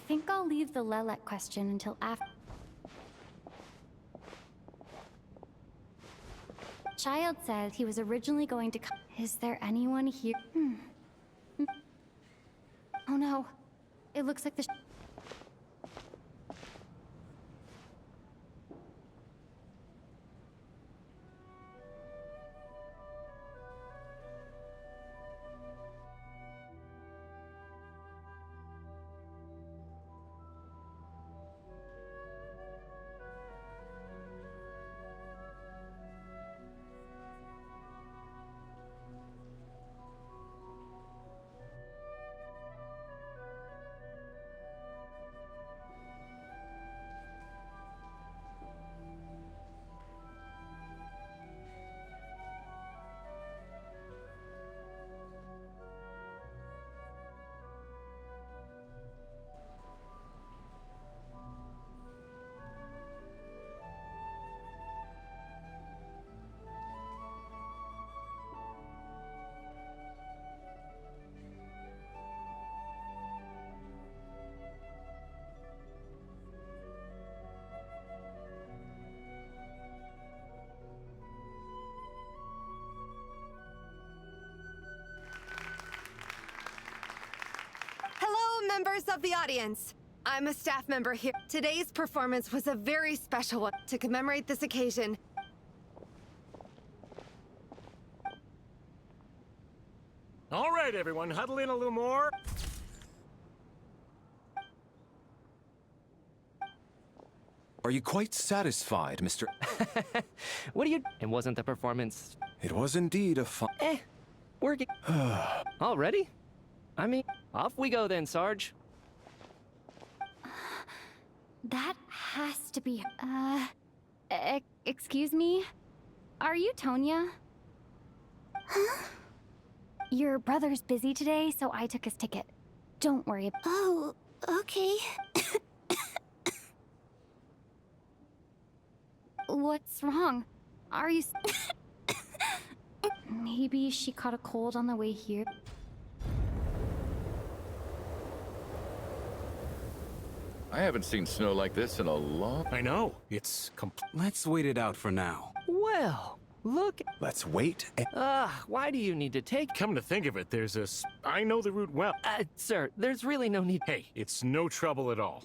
think I'll leave the Lelek question until after. Child said he was originally going to come. Is there anyone here? Oh no. It looks like the. Members of the audience, I'm a staff member here. Today's performance was a very special one. To commemorate this occasion, All right, everyone, huddle in a little more. Are you quite satisfied, Mr. What do you... It wasn't the performance... It was indeed a fun... We're already? I mean, off we go then, Sarge. That has to be. Excuse me? Are you Tonya? Huh? Your brother's busy today, so I took his ticket. Don't worry. Oh, okay. What's wrong? Are you... Maybe she caught a cold on the way here. I haven't seen snow like this in a long... I know, it's Let's wait it out for now. Well, look... Let's wait and... why do you need to take... Come to think of it, there's a... I know the route well. Sir, there's really no need... Hey, it's no trouble at all.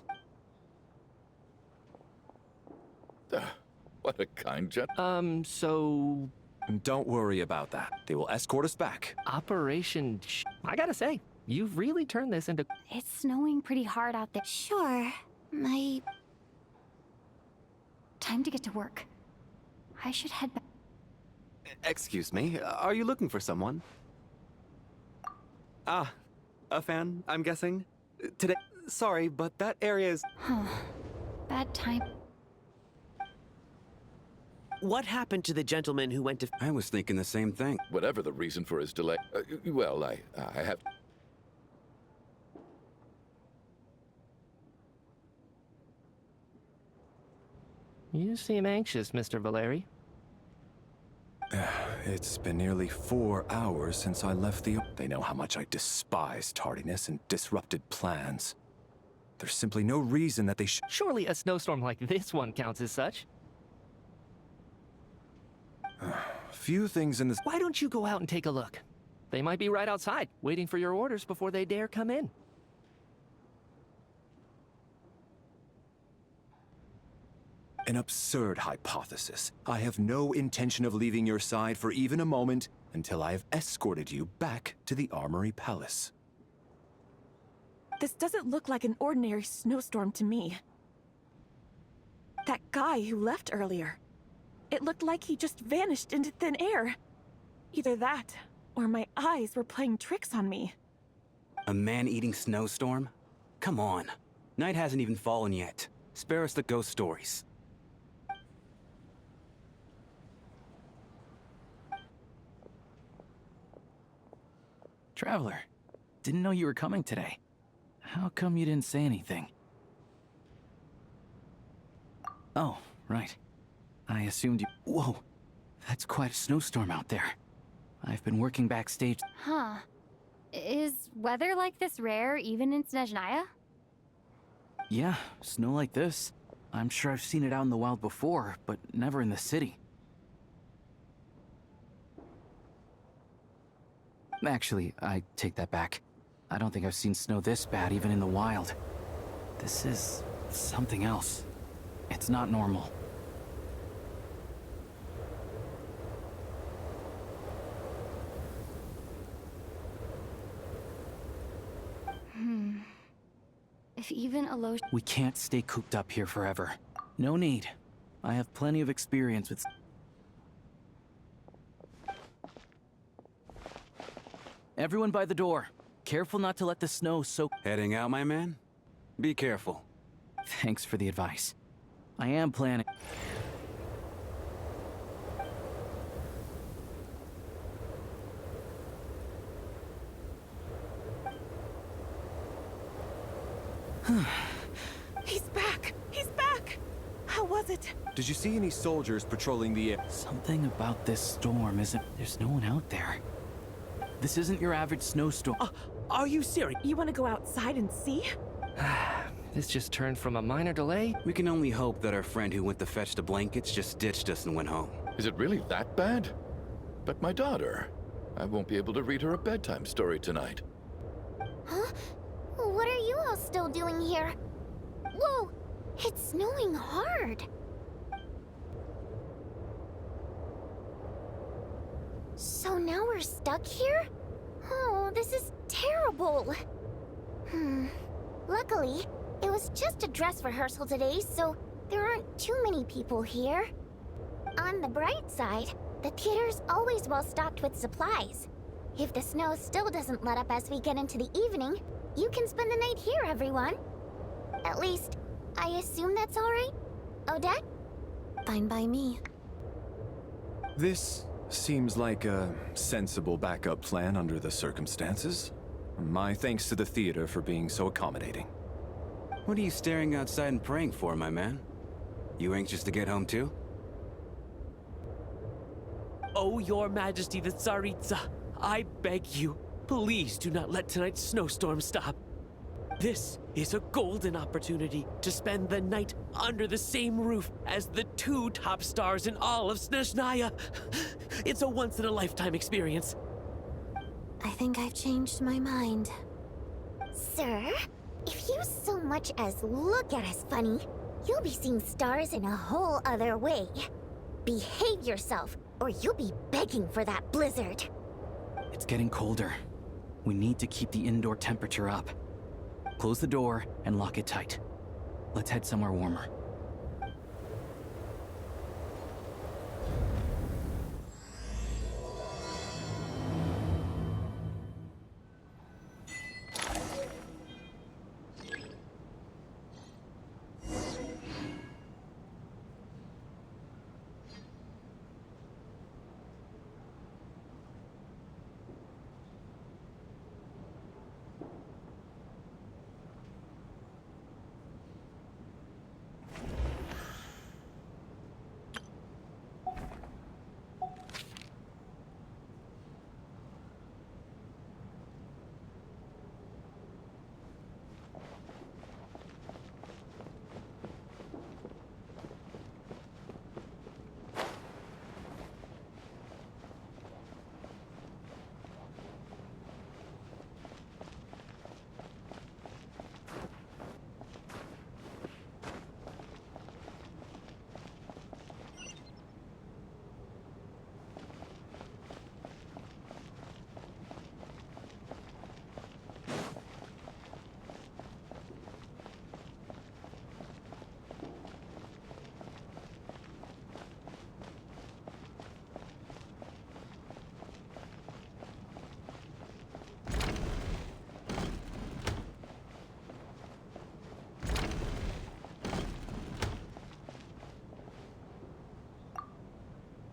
What a kind gent... So... Don't worry about that. They will escort us back. Operation... I gotta say, you've really turned this into... It's snowing pretty hard out there. Sure. My... Time to get to work. I should head back. Excuse me, are you looking for someone? Ah, a fan, I'm guessing? Today... Sorry, but that area is... Huh. Bad time. What happened to the gentleman who went to... I was thinking the same thing. Whatever the reason for his delay... well, I have... You seem anxious, Mr. Valeri. It's been nearly 4 hours since I left the... They know how much I despise tardiness and disrupted plans. There's simply no reason that they should... Surely a snowstorm like this one counts as such. Few things in this... Why don't you go out and take a look? They might be right outside, waiting for your orders before they dare come in. An absurd hypothesis. I have no intention of leaving your side for even a moment until I have escorted you back to the Armory Palace. This doesn't look like an ordinary snowstorm to me. That guy who left earlier. It looked like he just vanished into thin air. Either that, or my eyes were playing tricks on me. A man-eating snowstorm? Come on. Night hasn't even fallen yet. Spare us the ghost stories. Traveler, didn't know you were coming today. How come you didn't say anything? Oh, right. I assumed you... Whoa! That's quite a snowstorm out there. I've been working backstage... Huh. Is weather like this rare even in Snežnija? Yeah, snow like this. I'm sure I've seen it out in the wild before, but never in the city. Actually, I take that back. I don't think I've seen snow this bad even in the wild. This is something else. It's not normal. If even a low... We can't stay cooped up here forever. No need. I have plenty of experience with... Everyone by the door. Careful not to let the snow soak... Heading out, my man? Be careful. Thanks for the advice. I am planning... He's back! He's back! How was it? Did you see any soldiers patrolling the air? Something about this storm isn't... There's no one out there. This isn't your average snowstorm. Are you serious? You want to go outside and see? This just turned from a minor delay. We can only hope that our friend who went to fetch the blankets just ditched us and went home. Is it really that bad? But my daughter, I won't be able to read her a bedtime story tonight. Huh? What are you all still doing here? Whoa! It's snowing hard! So now we're stuck here? Oh, this is terrible! Luckily, it was just a dress rehearsal today, so there aren't too many people here. On the bright side, the theater's always well stocked with supplies. If the snow still doesn't let up as we get into the evening, you can spend the night here, everyone. At least, I assume that's all right? Odette? Fine by me. This seems like a sensible backup plan under the circumstances. My thanks to the theater for being so accommodating. What are you staring outside and praying for, my man? You anxious to get home too? Oh, Your Majesty the Tsaritsa, I beg you, please do not let tonight's snowstorm stop. This is a golden opportunity to spend the night under the same roof as the two top stars in all of Sніжної. It's a once-in-a-lifetime experience. I think I've changed my mind. Sir, if you so much as look at us funny, you'll be seeing stars in a whole other way. Behave yourself, or you'll be begging for that blizzard. It's getting colder. We need to keep the indoor temperature up. Close the door and lock it tight. Let's head somewhere warmer.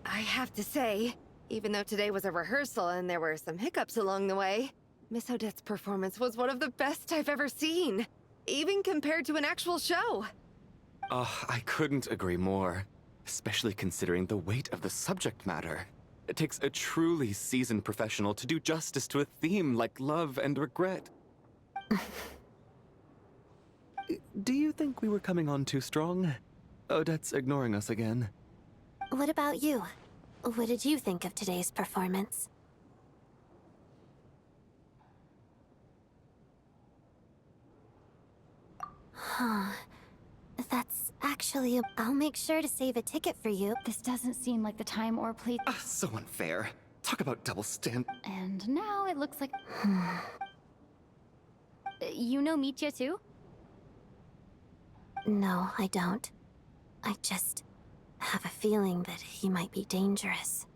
I have to say, even though today was a rehearsal and there were some hiccups along the way, Miss Odette's performance was one of the best I've ever seen, even compared to an actual show. I couldn't agree more, especially considering the weight of the subject matter. It takes a truly seasoned professional to do justice to a theme like love and regret. Do you think we were coming on too strong? Odette's ignoring us again. What about you? What did you think of today's performance? Huh. That's actually I'll make sure to save a ticket for you. This doesn't seem like the time or place. So unfair. Talk about double stand. And now it looks like... You know Mitya too? No, I don't. I just have a feeling that he might be dangerous.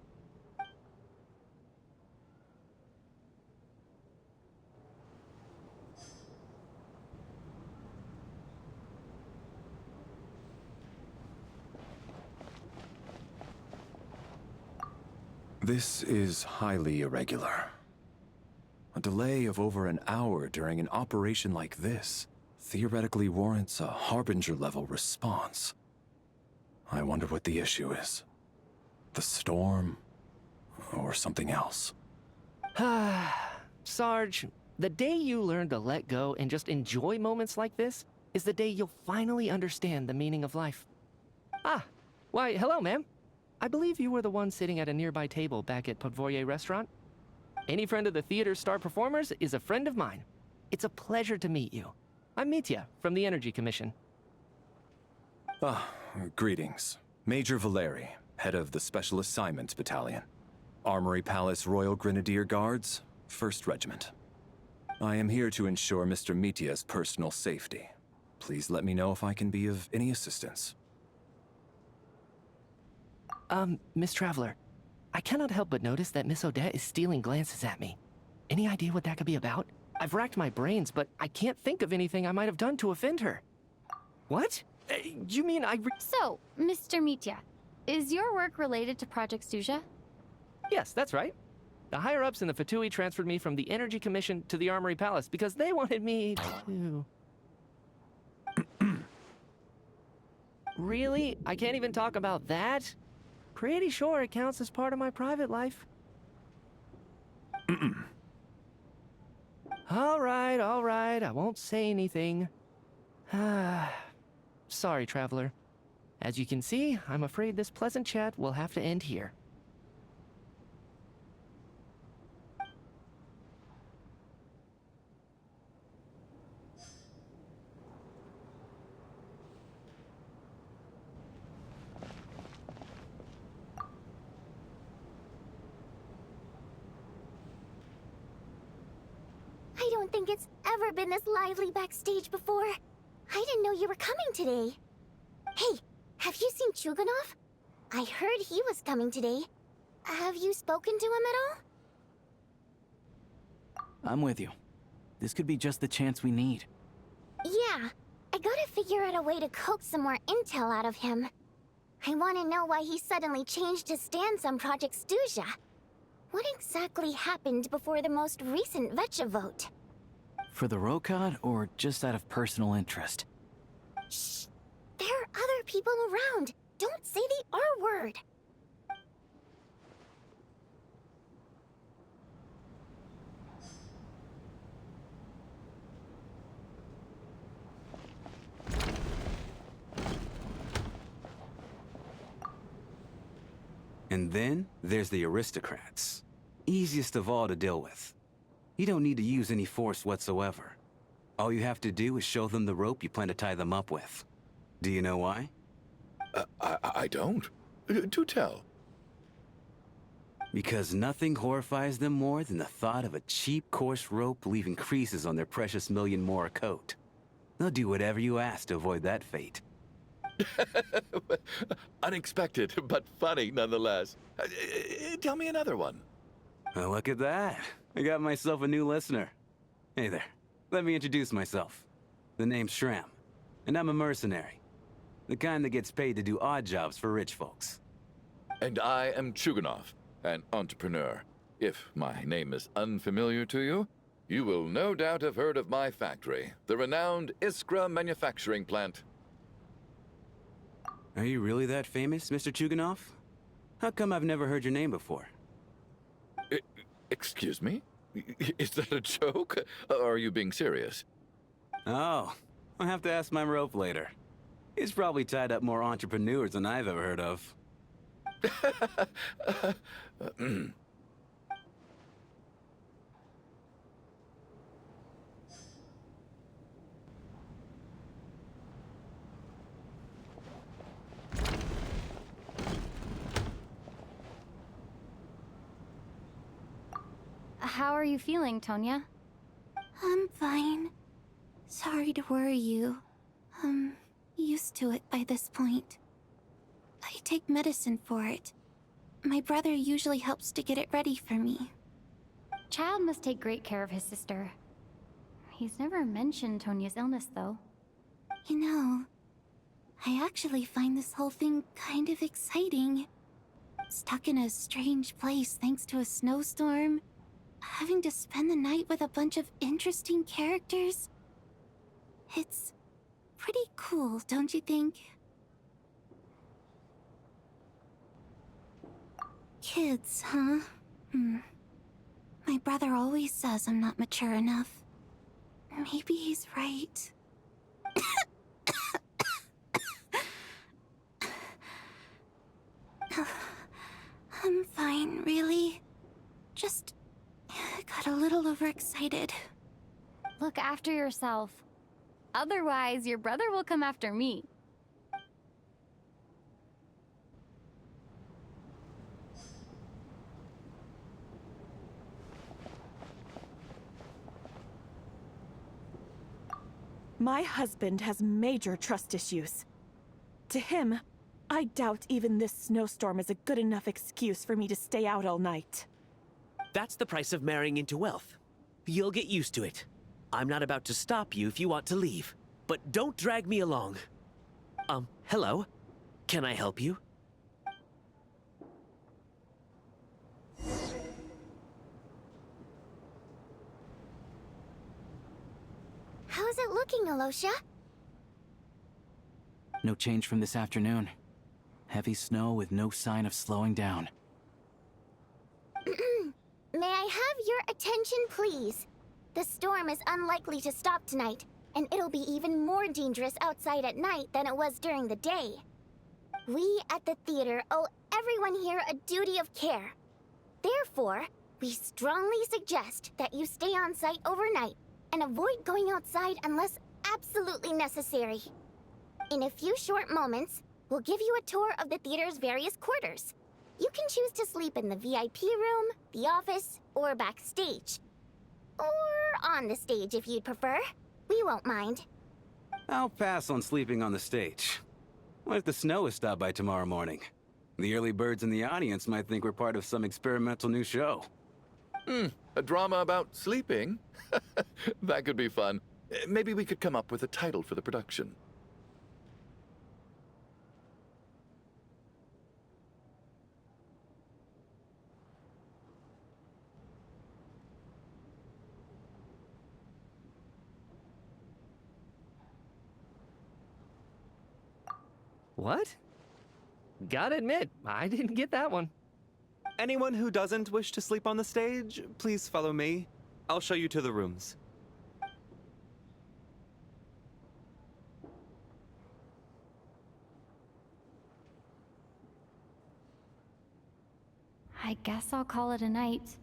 This is highly irregular. A delay of over an hour during an operation like this theoretically warrants a Harbinger-level response. I wonder what the issue is. The storm, or something else. Sarge, the day you learn to let go and just enjoy moments like this is the day you'll finally understand the meaning of life. Ah, why, hello, ma'am. I believe you were the one sitting at a nearby table back at Podvorye restaurant. Any friend of the theater's star performers is a friend of mine. It's a pleasure to meet you. I'm Mitya from the Energy Commission. Greetings. Major Valeri, head of the Special Assignments Battalion. Armory Palace Royal Grenadier Guards, 1st Regiment. I am here to ensure Mr. Mitya's personal safety. Please let me know if I can be of any assistance. Miss Traveler, I cannot help but notice that Miss Odette is stealing glances at me. Any idea what that could be about? I've racked my brains, but I can't think of anything I might have done to offend her. What? You mean So, Mr. Mitya, is your work related to Project Suja? Yes, that's right. The higher-ups in the Fatui transferred me from the Energy Commission to the Armory Palace because they wanted me to... Really? I can't even talk about that? Pretty sure it counts as part of my private life. All right, I won't say anything. Sorry, Traveler. As you can see, I'm afraid this pleasant chat will have to end here. I don't think it's ever been this lively backstage before. I didn't know you were coming today. Hey, have you seen Chuganov? I heard he was coming today. Have you spoken to him at all? I'm with you. This could be just the chance we need. Yeah, I gotta figure out a way to coax some more intel out of him. I want to know why he suddenly changed his stance on Project Stuja. What exactly happened before the most recent Vecha vote? For the Rokad, or just out of personal interest? Shh! There are other people around. Don't say the R word. And then there's the aristocrats. Easiest of all to deal with. You don't need to use any force whatsoever. All you have to do is show them the rope you plan to tie them up with. Do you know why? I don't. Do tell. Because nothing horrifies them more than the thought of a cheap, coarse rope leaving creases on their precious million Mora coat. They'll do whatever you ask to avoid that fate. Unexpected, but funny nonetheless. Tell me another one. Well, look at that. I got myself a new listener. Hey there. Let me introduce myself. The name's Shram, and I'm a mercenary. The kind that gets paid to do odd jobs for rich folks. And I am Chuganov, an entrepreneur. If my name is unfamiliar to you, you will no doubt have heard of my factory, the renowned Iskra manufacturing plant. Are you really that famous, Mr. Chuganov? How come I've never heard your name before? Excuse me? Is that a joke? Or are you being serious? Oh, I'll have to ask my rope later. He's probably tied up more entrepreneurs than I've ever heard of. How are you feeling, Tonya? I'm fine. Sorry to worry you. I'm used to it by this point. I take medicine for it. My brother usually helps to get it ready for me. Child must take great care of his sister. He's never mentioned Tonya's illness, though. You know, I actually find this whole thing kind of exciting. Stuck in a strange place thanks to a snowstorm. Having to spend the night with a bunch of interesting characters. It's pretty cool, don't you think? Kids, huh? My brother always says I'm not mature enough. Maybe he's right. I'm fine, really. Just got a little overexcited. Look after yourself. Otherwise, your brother will come after me. My husband has major trust issues. To him, I doubt even this snowstorm is a good enough excuse for me to stay out all night. That's the price of marrying into wealth. You'll get used to it. I'm not about to stop you if you want to leave, but don't drag me along. Hello? Can I help you? How's it looking, Alosha? No change from this afternoon. Heavy snow with no sign of slowing down. May I have your attention, please? The storm is unlikely to stop tonight, and it'll be even more dangerous outside at night than it was during the day. We at the theater owe everyone here a duty of care. Therefore, we strongly suggest that you stay on site overnight and avoid going outside unless absolutely necessary. In a few short moments, we'll give you a tour of the theater's various quarters. You can choose to sleep in the VIP room, the office, or backstage. Or on the stage if you'd prefer. We won't mind. I'll pass on sleeping on the stage. What if the snow is stopped by tomorrow morning? The early birds in the audience might think we're part of some experimental new show. A drama about sleeping? That could be fun. Maybe we could come up with a title for the production. What? Gotta admit, I didn't get that one. Anyone who doesn't wish to sleep on the stage, please follow me. I'll show you to the rooms. I guess I'll call it a night.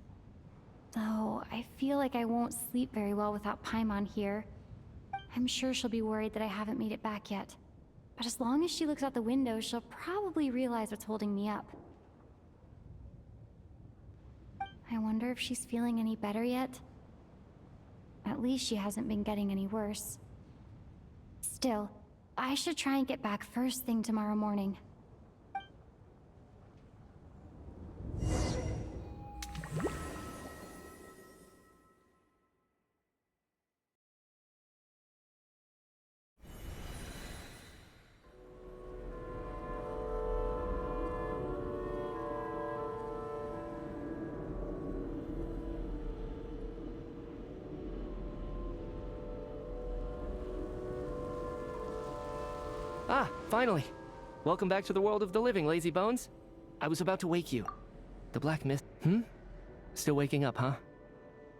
Though, I feel like I won't sleep very well without Paimon here. I'm sure she'll be worried that I haven't made it back yet. But as long as she looks out the window, she'll probably realize what's holding me up. I wonder if she's feeling any better yet? At least she hasn't been getting any worse. Still, I should try and get back first thing tomorrow morning. Ah, finally. Welcome back to the world of the living, lazy bones. I was about to wake you. The black mist... Still waking up, huh?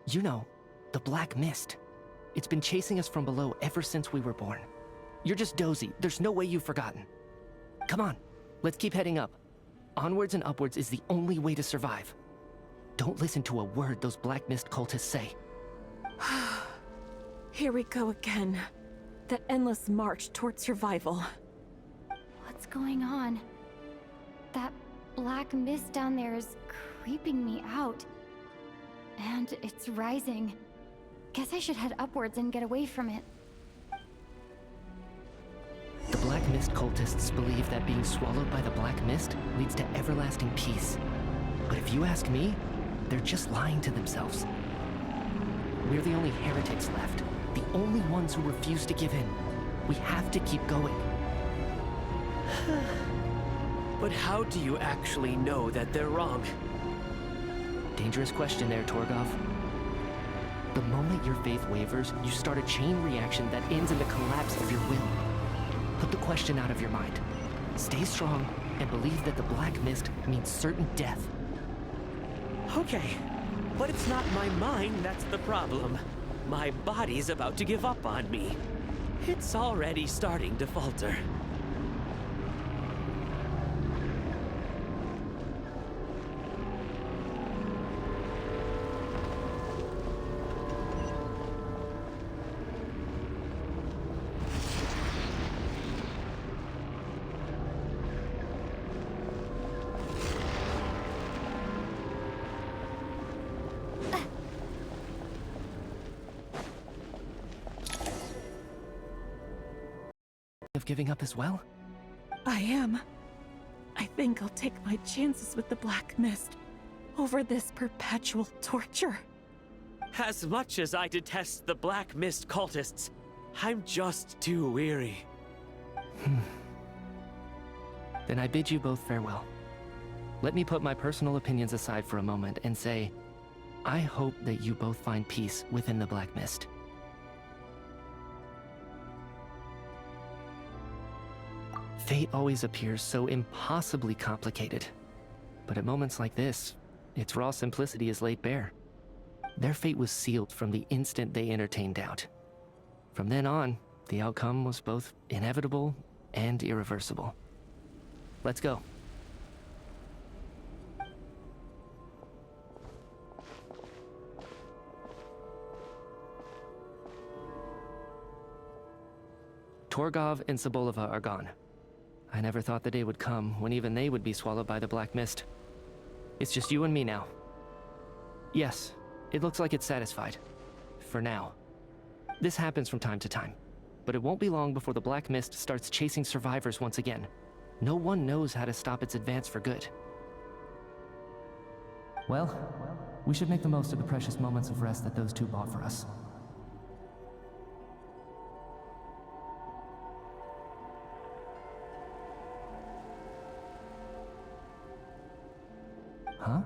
You know, the black mist. It's been chasing us from below ever since we were born. You're just dozy. There's no way you've forgotten. Come on, let's keep heading up. Onwards and upwards is the only way to survive. Don't listen to a word those Black Mist cultists say. Here we go again. The endless march toward survival. What's going on? That black mist down there is creeping me out. And it's rising. Guess I should head upwards and get away from it. The Black Mist cultists believe that being swallowed by the Black Mist leads to everlasting peace. But if you ask me, they're just lying to themselves. We're the only heretics left. The only ones who refuse to give in. We have to keep going. But how do you actually know that they're wrong? Dangerous question there, Torgov. The moment your faith wavers, you start a chain reaction that ends in the collapse of your will. Put the question out of your mind. Stay strong and believe that the Black Mist means certain death. Okay, but it's not my mind that's the problem. My body's about to give up on me. It's already starting to falter. Of giving up as well? I am. I think I'll take my chances with the Black Mist over this perpetual torture. As much as I detest the Black Mist cultists, I'm just too weary. Then I bid you both farewell. Let me put my personal opinions aside for a moment and say, I hope that you both find peace within the Black Mist. Fate always appears so impossibly complicated. But at moments like this, its raw simplicity is laid bare. Their fate was sealed from the instant they entertained doubt. From then on, the outcome was both inevitable and irreversible. Let's go. Torgov and Sobolova are gone. I never thought the day would come when even they would be swallowed by the Black Mist. It's just you and me now. Yes, it looks like it's satisfied. For now. This happens from time to time. But it won't be long before the Black Mist starts chasing survivors once again. No one knows how to stop its advance for good. Well, we should make the most of the precious moments of rest that those two bought for us. Huh?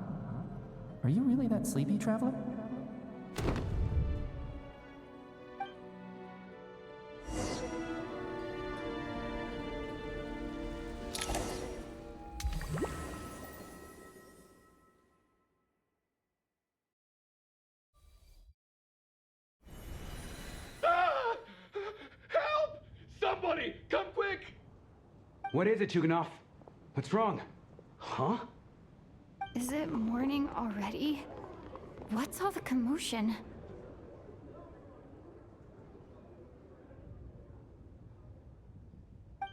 Are you really that sleepy, traveler? Help! Somebody, come quick! What is it, Chuganov? What's wrong? Huh? Is it morning already? What's all the commotion?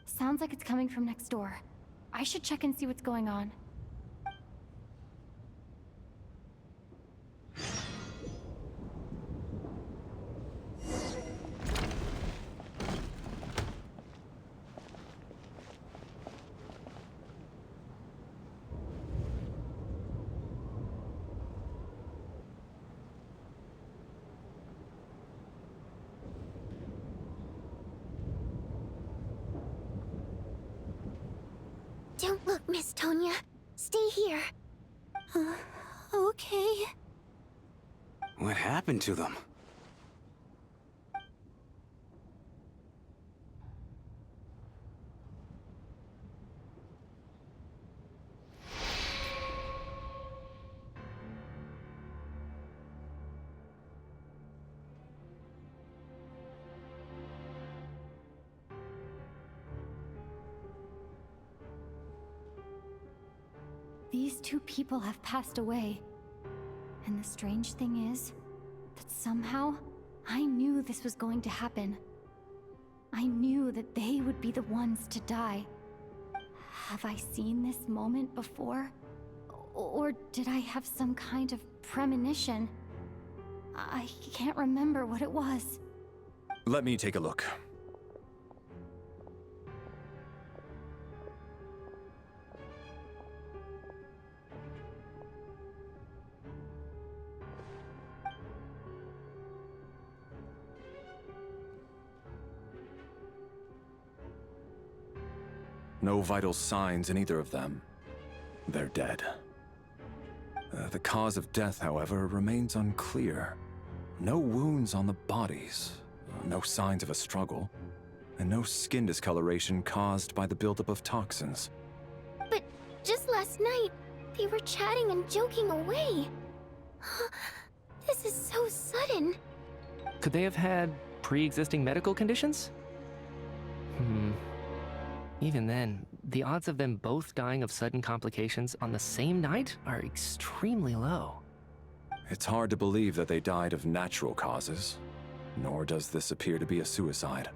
Sounds like it's coming from next door. I should check and see what's going on. Don't look, Miss Tonya. Stay here. Okay. What happened to them? these two people have passed away. And the strange thing is that somehow I knew this was going to happen. I knew that they would be the ones to die. Have I seen this moment before? Or did I have some kind of premonition? I can't remember what it was. Let me take a look. No vital signs in either of them. They're dead. The cause of death, however, remains unclear. No wounds on the bodies, no signs of a struggle, and no skin discoloration caused by the buildup of toxins. But just last night, they were chatting and joking away. This is so sudden. Could they have had pre-existing medical conditions? Even then, the odds of them both dying of sudden complications on the same night are extremely low. It's hard to believe that they died of natural causes, nor does this appear to be a suicide.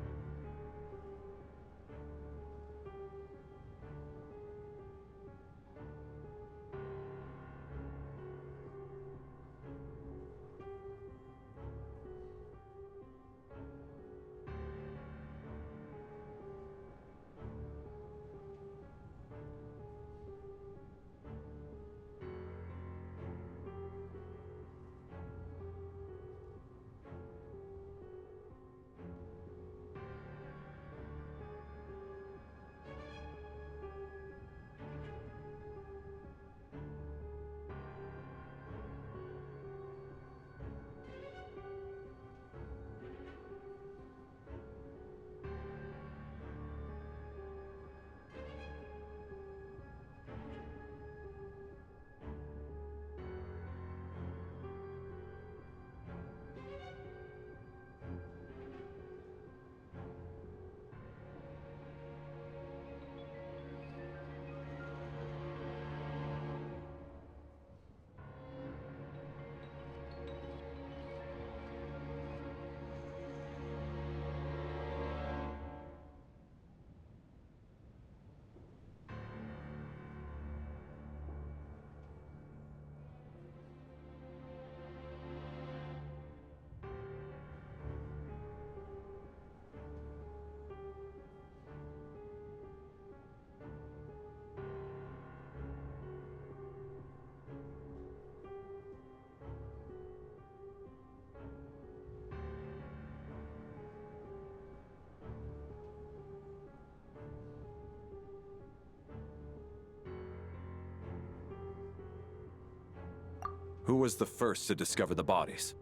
Who was the first to discover the bodies?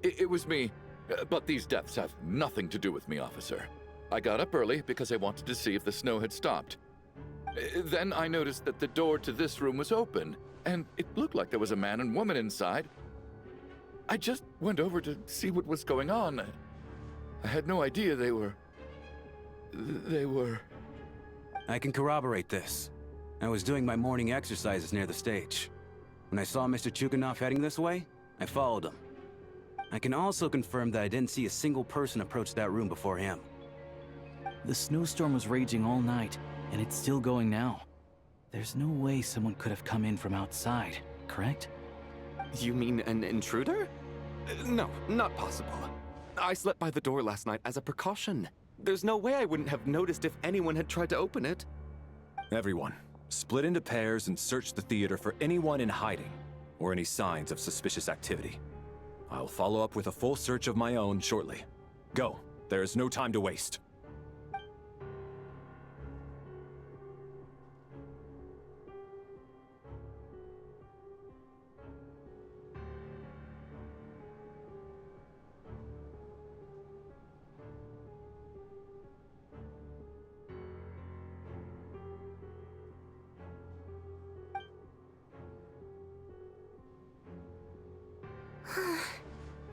It was me. But these deaths have nothing to do with me, officer. I got up early because I wanted to see if the snow had stopped. Then I noticed that the door to this room was open, and it looked like there was a man and woman inside. I just went over to see what was going on. I had no idea they were... I can corroborate this. I was doing my morning exercises near the stage. When I saw Mr. Chuganov heading this way, I followed him. I can also confirm that I didn't see a single person approach that room before him. The snowstorm was raging all night, and it's still going now. There's no way someone could have come in from outside, correct? You mean an intruder? No, not possible. I slept by the door last night as a precaution. There's no way I wouldn't have noticed if anyone had tried to open it. Everyone, split into pairs and search the theater for anyone in hiding, or any signs of suspicious activity. I'll follow up with a full search of my own shortly. Go, there is no time to waste.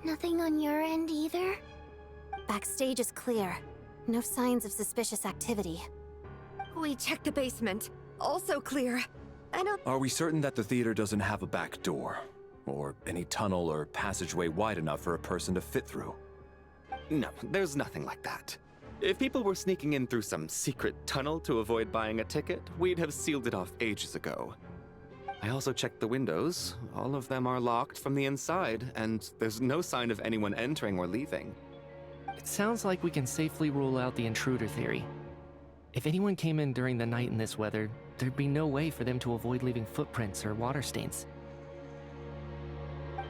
Nothing on your end either? Backstage is clear. No signs of suspicious activity. We checked the basement. Also clear. I don't... Are we certain that the theater doesn't have a back door? Or any tunnel or passageway wide enough for a person to fit through? No, there's nothing like that. If people were sneaking in through some secret tunnel to avoid buying a ticket, we'd have sealed it off ages ago. I also checked the windows. All of them are locked from the inside, and there's no sign of anyone entering or leaving. It sounds like we can safely rule out the intruder theory. If anyone came in during the night in this weather, there'd be no way for them to avoid leaving footprints or water stains.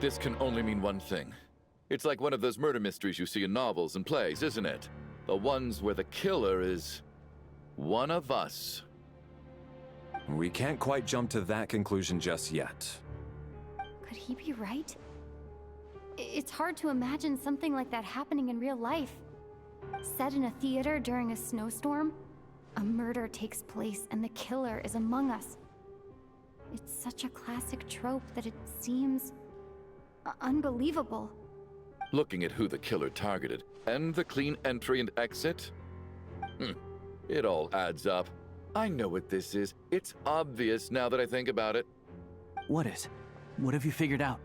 This can only mean one thing. It's like one of those murder mysteries you see in novels and plays, isn't it? The ones where the killer is one of us. We can't quite jump to that conclusion just yet. Could he be right? It's hard to imagine something like that happening in real life. Set in a theater during a snowstorm, a murder takes place and the killer is among us. It's such a classic trope that it seems unbelievable. Looking at who the killer targeted and the clean entry and exit, it all adds up. I know what this is. It's obvious now that I think about it. What is? What have you figured out?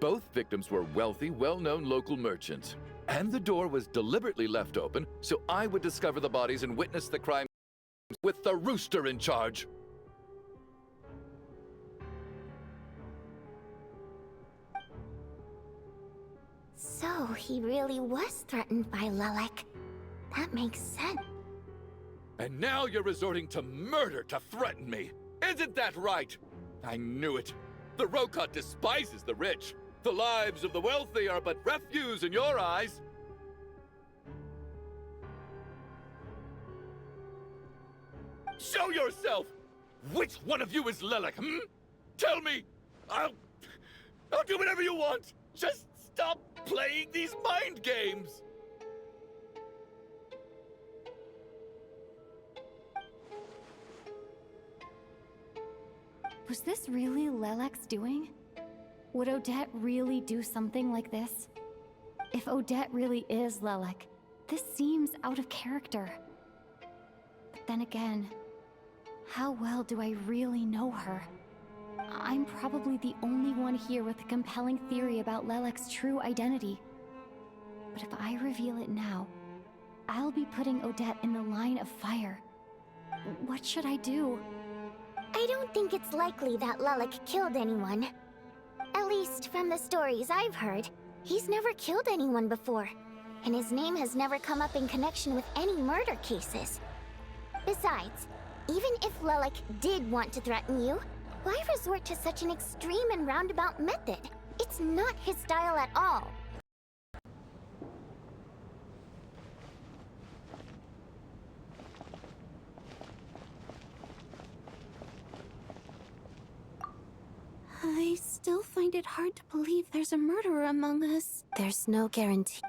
Both victims were wealthy, well-known local merchants. And the door was deliberately left open so I would discover the bodies and witness the crime with the rooster in charge. So he really was threatened by Lelek. That makes sense. And now you're resorting to murder to threaten me. Isn't that right? I knew it. The Rokot despises the rich. The lives of the wealthy are but refuse in your eyes. Show yourself! Which one of you is Lelek, Tell me! I'll do whatever you want! Just stop playing these mind games! Was this really Lelek's doing? Would Odette really do something like this? If Odette really is Lelek, this seems out of character. But then again, how well do I really know her? I'm probably the only one here with a compelling theory about Lelek's true identity. But if I reveal it now, I'll be putting Odette in the line of fire. What should I do? I don't think it's likely that Lelek killed anyone. At least from the stories I've heard, he's never killed anyone before, and his name has never come up in connection with any murder cases. Besides, even if Lelek did want to threaten you, why resort to such an extreme and roundabout method? It's not his style at all. I still find it hard to believe there's a murderer among us. There's no guarantee.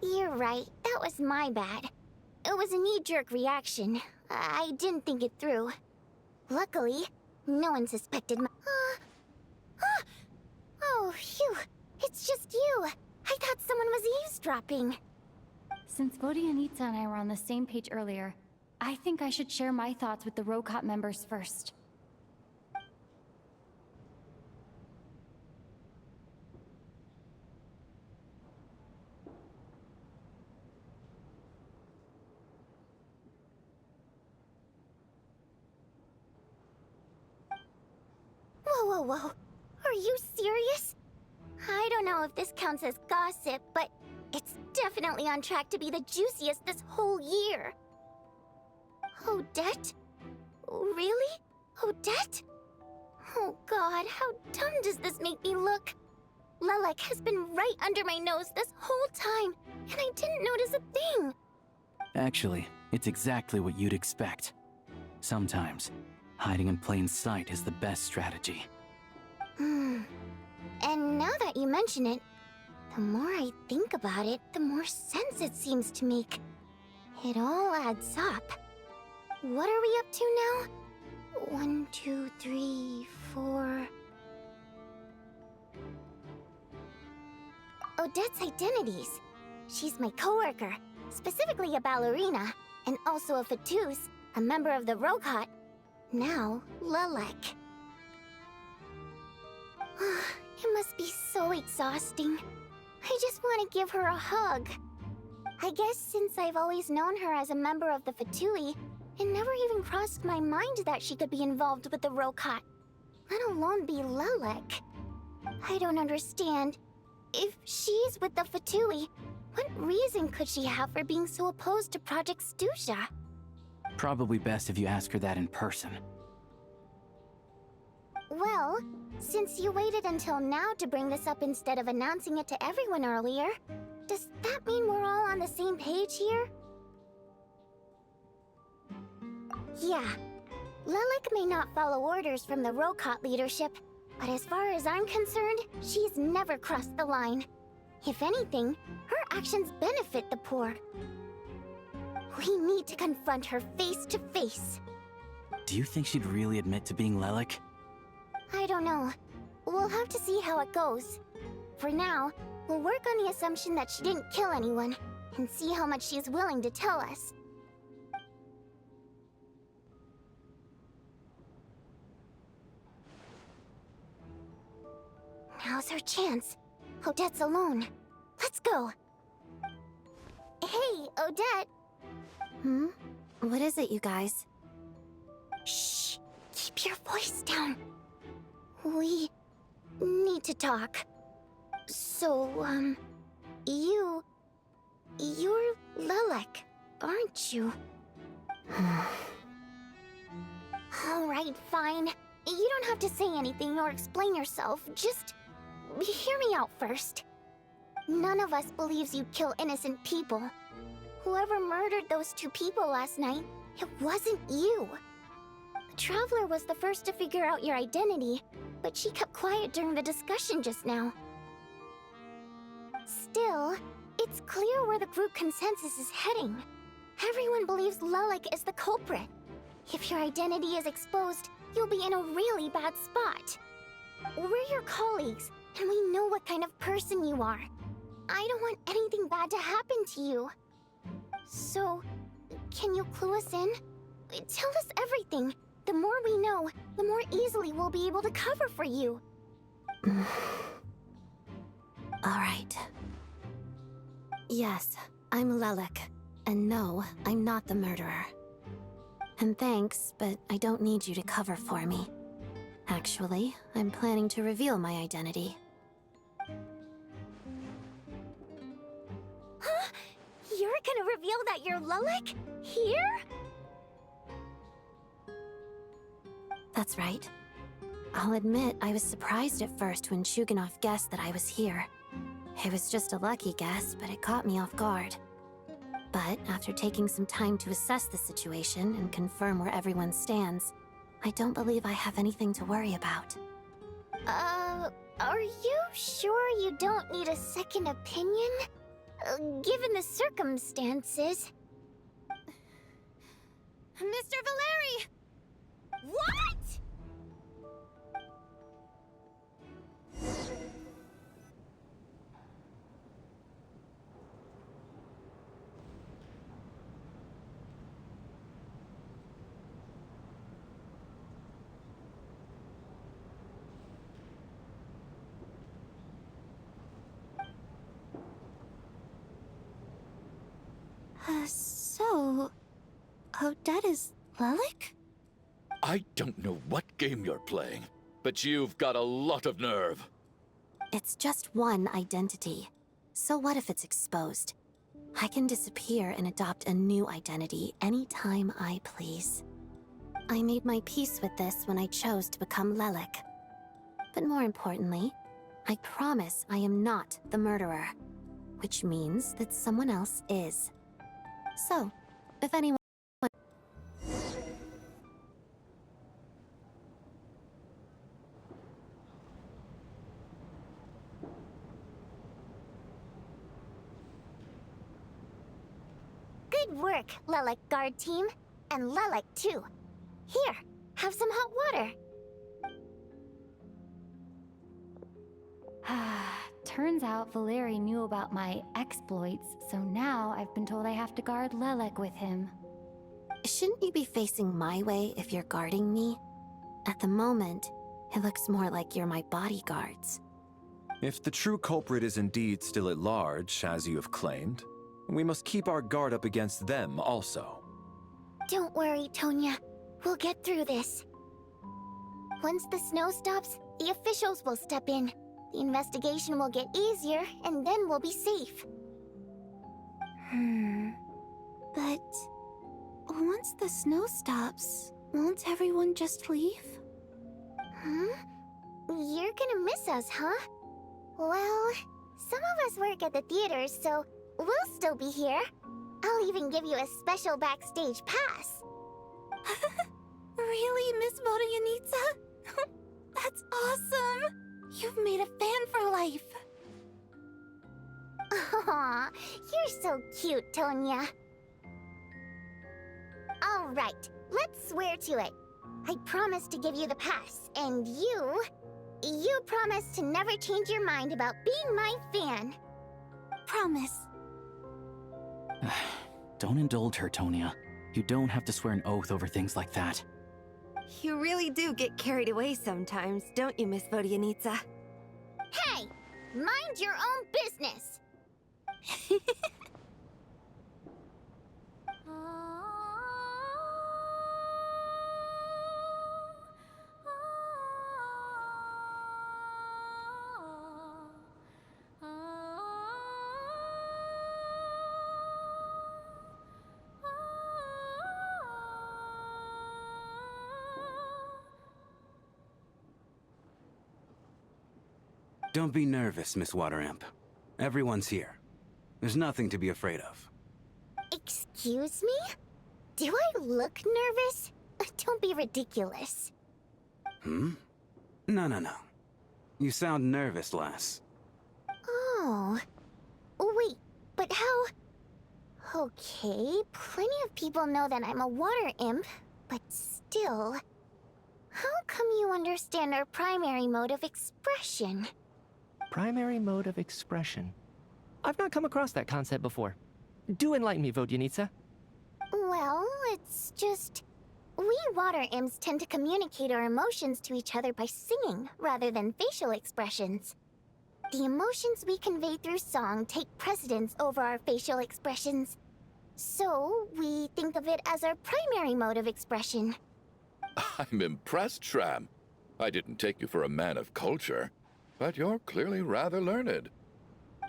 You're right, that was my bad. It was a knee-jerk reaction. I didn't think it through. Luckily, no one suspected my... Oh, phew. It's just you. I thought someone was eavesdropping. Since Vodianitsa and I were on the same page earlier, I think I should share my thoughts with the Rokot members first. Whoa. Are you serious? I don't know if this counts as gossip, but it's definitely on track to be the juiciest this whole year. Odette? Really? Odette? Oh god, how dumb does this make me look? Lelek has been right under my nose this whole time, and I didn't notice a thing. Actually, it's exactly what you'd expect. Sometimes, hiding in plain sight is the best strategy. And now that you mention it, the more I think about it, the more sense it seems to make. It all adds up. What are we up to now? 1, 2, 3, 4... Odette's identities. She's my coworker, specifically a ballerina, and also a Fatous, a member of the Rokot. Now, Lelek. It must be so exhausting. I just want to give her a hug. I guess since I've always known her as a member of the Fatui, it never even crossed my mind that she could be involved with the Rokot, let alone be Lelek. I don't understand. If she's with the Fatui, what reason could she have for being so opposed to Project Stusha? Probably best if you ask her that in person. Well, since you waited until now to bring this up instead of announcing it to everyone earlier, does that mean we're all on the same page here? Yeah. Lelek may not follow orders from the Rokot leadership, but as far as I'm concerned, she's never crossed the line. If anything, her actions benefit the poor. We need to confront her face to face. Do you think she'd really admit to being Lelek? I don't know. We'll have to see how it goes. For now, we'll work on the assumption that she didn't kill anyone, and see how much she's willing to tell us. Now's her chance. Odette's alone. Let's go. Hey, Odette! Hmm? What is it, you guys? Shh! Keep your voice down. We need to talk. So, you're Lelek, aren't you? Alright, fine. You don't have to say anything or explain yourself, just hear me out first. None of us believes you kill innocent people. Whoever murdered those 2 people last night, it wasn't you. The Traveler was the first to figure out your identity, but she kept quiet during the discussion just now. Still, it's clear where the group consensus is heading. Everyone believes Lelek is the culprit. If your identity is exposed, you'll be in a really bad spot. We're your colleagues, and we know what kind of person you are. I don't want anything bad to happen to you. So, can you clue us in? Tell us everything. The more we know, the more easily we'll be able to cover for you. All right. Yes, I'm Lelek. And no, I'm not the murderer. And thanks, but I don't need you to cover for me. Actually, I'm planning to reveal my identity. Huh? You're gonna reveal that you're Lelek? Here? That's right. I'll admit I was surprised at first when Chuganov guessed that I was here. It was just a lucky guess, but it caught me off guard. But after taking some time to assess the situation and confirm where everyone stands, I don't believe I have anything to worry about. Are you sure you don't need a second opinion? Given the circumstances. Mr. Valeri! What?! So... Odette is Lelek? I don't know what game you're playing, but you've got a lot of nerve. It's just one identity. So what if it's exposed? I can disappear and adopt a new identity anytime I please. I made my peace with this when I chose to become Lelek. But more importantly, I promise I am not the murderer, which means that someone else is. So, if anyone... Good work, Lelek Guard Team. And Lelek, too. Here, Have some hot water. Turns out Valeri knew about my exploits, so now I've been told I have to guard Lelek with him. Shouldn't you be facing my way if you're guarding me? At the moment, it looks more like you're my bodyguards. If the true culprit is indeed still at large, as you have claimed, we must keep our guard up against them also. Don't worry, Tonya. We'll get through this. Once the snow stops, the officials will step in. The investigation will get easier, and then we'll be safe. But once the snow stops, won't everyone just leave? You're gonna miss us, huh? Well, some of us work at the theaters, so we'll still be here. I'll even give you a special backstage pass. Really, Miss Vodyanitsa? That's awesome! You've made a fan for life. Aw, you're so cute, Tonya. All right, let's swear to it. I promise to give you the pass, and you promise to never change your mind about being my fan. Promise. Don't indulge her, Tonya. You don't have to swear an oath over things like that. You really do get carried away sometimes, don't you, Miss Vodyanitsa? Hey, mind your own business. Don't be nervous, Miss Water Imp. Everyone's here. There's nothing to be afraid of. Excuse me? Do I look nervous? Don't be ridiculous. No. You sound nervous, lass. Oh. Wait, but how... Okay, plenty of people know that I'm a water imp, but still... How come you understand our primary mode of expression? Primary mode of expression. I've not come across that concept before. Do enlighten me, Vodyanitsa. Well, it's just... We water imps tend to communicate our emotions to each other by singing, rather than facial expressions. The emotions we convey through song take precedence over our facial expressions. So, we think of it as our primary mode of expression. I'm impressed, Shram. I didn't take you for a man of culture, but you're clearly rather learned.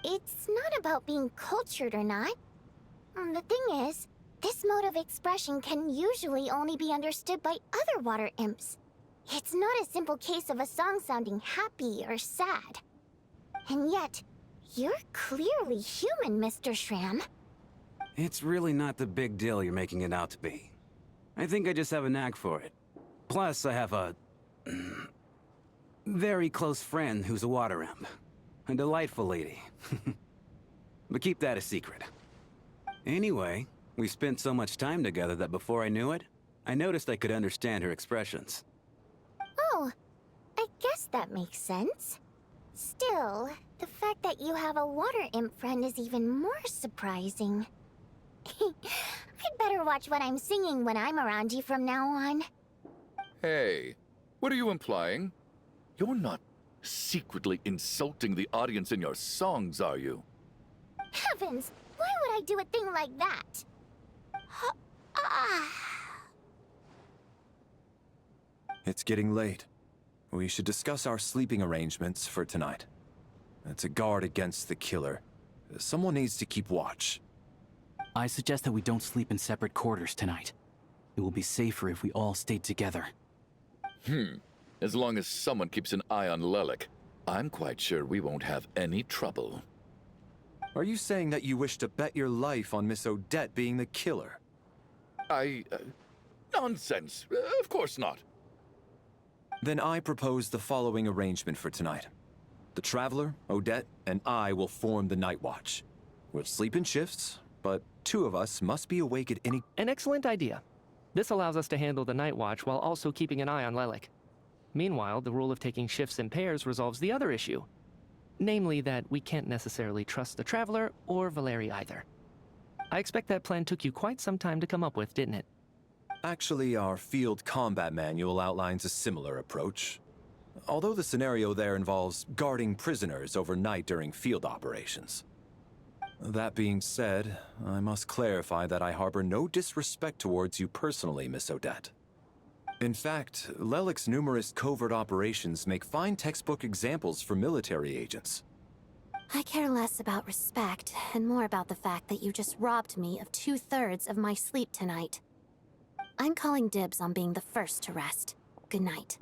It's not about being cultured or not. The thing is, this mode of expression can usually only be understood by other water imps. It's not a simple case of a song sounding happy or sad. And yet, you're clearly human, Mr. Shram. It's really not the big deal you're making it out to be. I think I just have a knack for it. Plus, I have a... very close friend who's a water imp. A delightful lady. But keep that a secret. Anyway, we spent so much time together that before I knew it, I noticed I could understand her expressions. Oh, I guess that makes sense. Still, the fact that you have a water imp friend is even more surprising. I'd better watch what I'm singing when I'm around you from now on. Hey, what are you implying? You're not secretly insulting the audience in your songs, are you? Heavens! Why would I do a thing like that? It's getting late. We should discuss our sleeping arrangements for tonight. To guard against the killer, someone needs to keep watch. I suggest that we don't sleep in separate quarters tonight. It will be safer if we all stay together. As long as someone keeps an eye on Lelek, I'm quite sure we won't have any trouble. Are you saying that you wish to bet your life on Miss Odette being the killer? Nonsense. Of course not. Then I propose the following arrangement for tonight. The Traveler, Odette, and I will form the Night Watch. We'll sleep in shifts, but two of us must be awake at any... An excellent idea. This allows us to handle the night watch while also keeping an eye on Lelik. Meanwhile, the rule of taking shifts in pairs resolves the other issue. Namely that we can't necessarily trust the Traveler or Valeri either. I expect that plan took you quite some time to come up with, didn't it? Actually, our field combat manual outlines a similar approach. Although the scenario there involves guarding prisoners overnight during field operations. That being said, I must clarify that I harbor no disrespect towards you personally, Miss Odette. In fact, Lelik's numerous covert operations make fine textbook examples for military agents. I care less about respect and more about the fact that you just robbed me of 2/3 of my sleep tonight. I'm calling dibs on being the first to rest. Good night.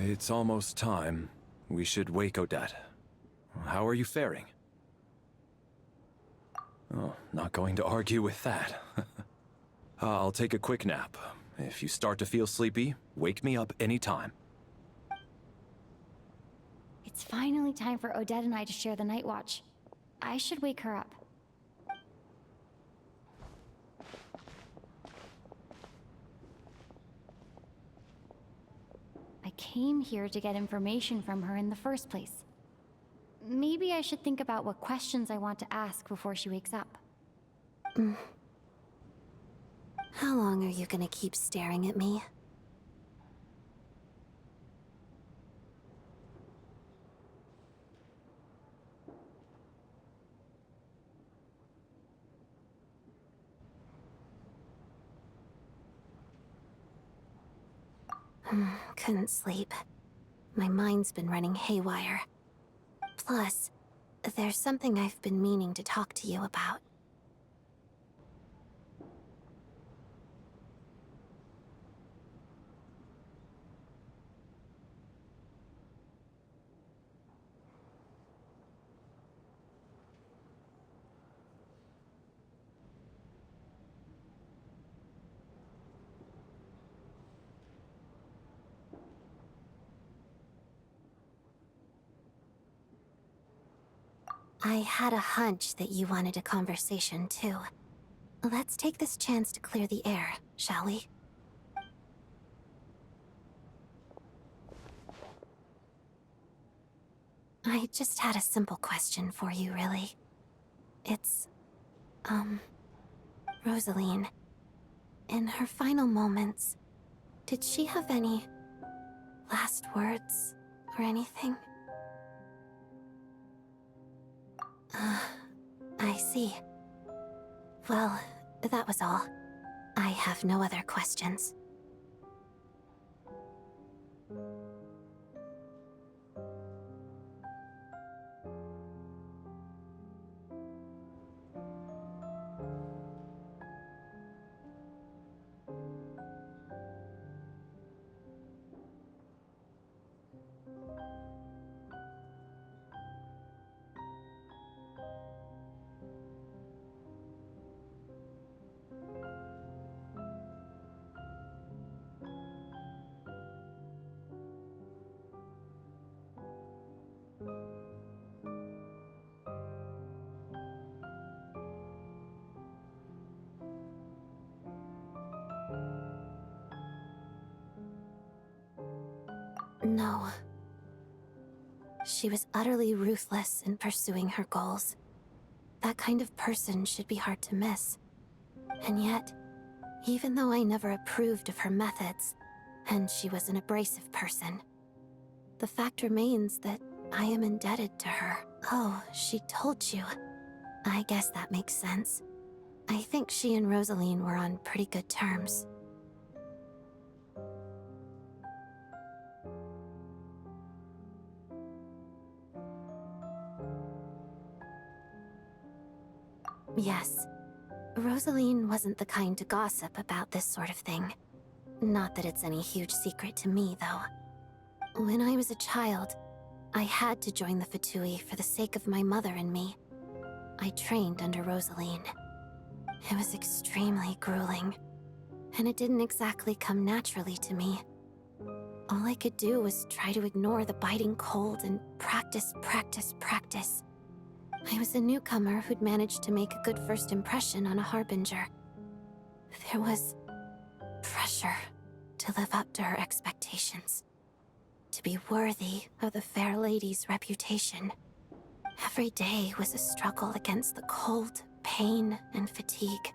It's almost time. We should wake Odette. How are you faring? Oh, not going to argue with that. I'll take a quick nap. If you start to feel sleepy, wake me up anytime. It's finally time for Odette and I to share the night watch. I should wake her up. I came here to get information from her in the first place. Maybe I should think about what questions I want to ask before she wakes up. How long are you gonna keep staring at me? Couldn't sleep. My mind's been running haywire. Plus, there's something I've been meaning to talk to you about. I had a hunch that you wanted a conversation, too. Let's take this chance to clear the air, shall we? I I just had a simple question for you, really. It's, Rosaline. In her final moments, did she have any last words or anything? I see. Well, that was all. I have no other questions. No. She was utterly ruthless in pursuing her goals. That kind of person should be hard to miss. And yet, even though I never approved of her methods, and she was an abrasive person, the fact remains that I am indebted to her. Oh, she told you. I guess that makes sense. I think she and Rosaline were on pretty good terms. Yes. Rosaline wasn't the kind to gossip about this sort of thing. Not that it's any huge secret to me, though. When I was a child, I had to join the Fatui for the sake of my mother and me. I trained under Rosaline. It was extremely grueling, and it didn't exactly come naturally to me. All I could do was try to ignore the biting cold and practice, practice, practice. I was a newcomer who'd managed to make a good first impression on a harbinger. There was pressure to live up to her expectations, to be worthy of the fair lady's reputation. Every day was a struggle against the cold, pain, and fatigue.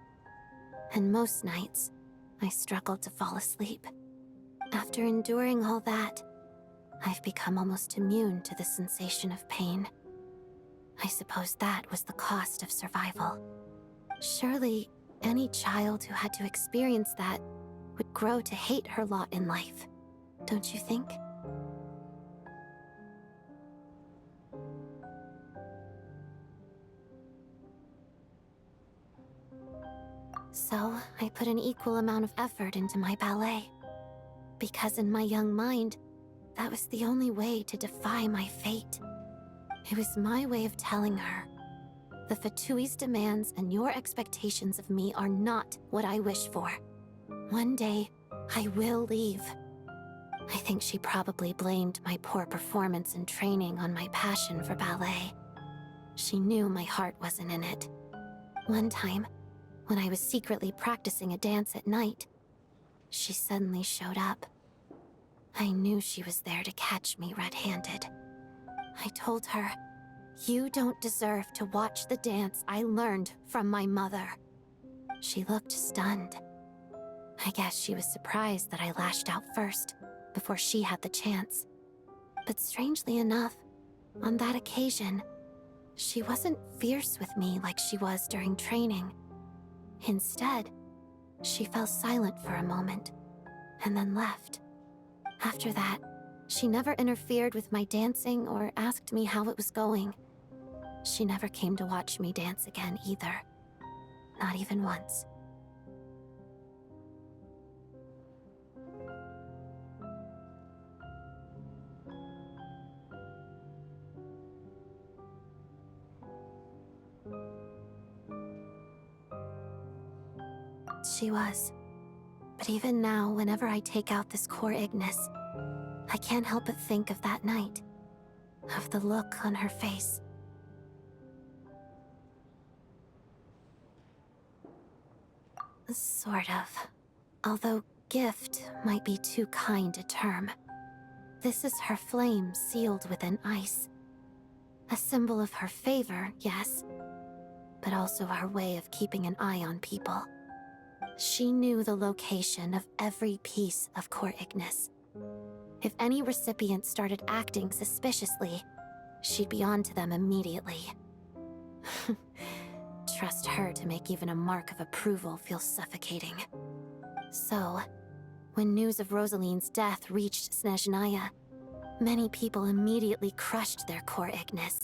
And most nights, I struggled to fall asleep. After enduring all that, I've become almost immune to the sensation of pain. I suppose that was the cost of survival. Surely, any child who had to experience that would grow to hate her lot in life, don't you think? So, I put an equal amount of effort into my ballet. Because in my young mind, that was the only way to defy my fate. It was my way of telling her, the Fatui's demands and your expectations of me are not what I wish for. One day, I will leave. I think she probably blamed my poor performance in training on my passion for ballet. She knew my heart wasn't in it. One time, when I was secretly practicing a dance at night, she suddenly showed up. I knew she was there to catch me red-handed. I told her, "You don't deserve to watch the dance I learned from my mother." She looked stunned. I guess she was surprised that I lashed out first, before she had the chance. But strangely enough, on that occasion, she wasn't fierce with me like she was during training. Instead, she fell silent for a moment, and then left. After that, she never interfered with my dancing or asked me how it was going. She never came to watch me dance again either. Not even once. She was. But even now, whenever I take out this core Ignis, I can't help but think of that night, of the look on her face. Sort of. Although gift might be too kind a term. This is her flame sealed within ice. A symbol of her favor, yes, but also her way of keeping an eye on people. She knew the location of every piece of Core Ignis. If any recipient started acting suspiciously, she'd be on to them immediately. Trust her to make even a mark of approval feel suffocating. So, when news of Rosaline's death reached Sніжнія, many people immediately crushed their Core Ignis.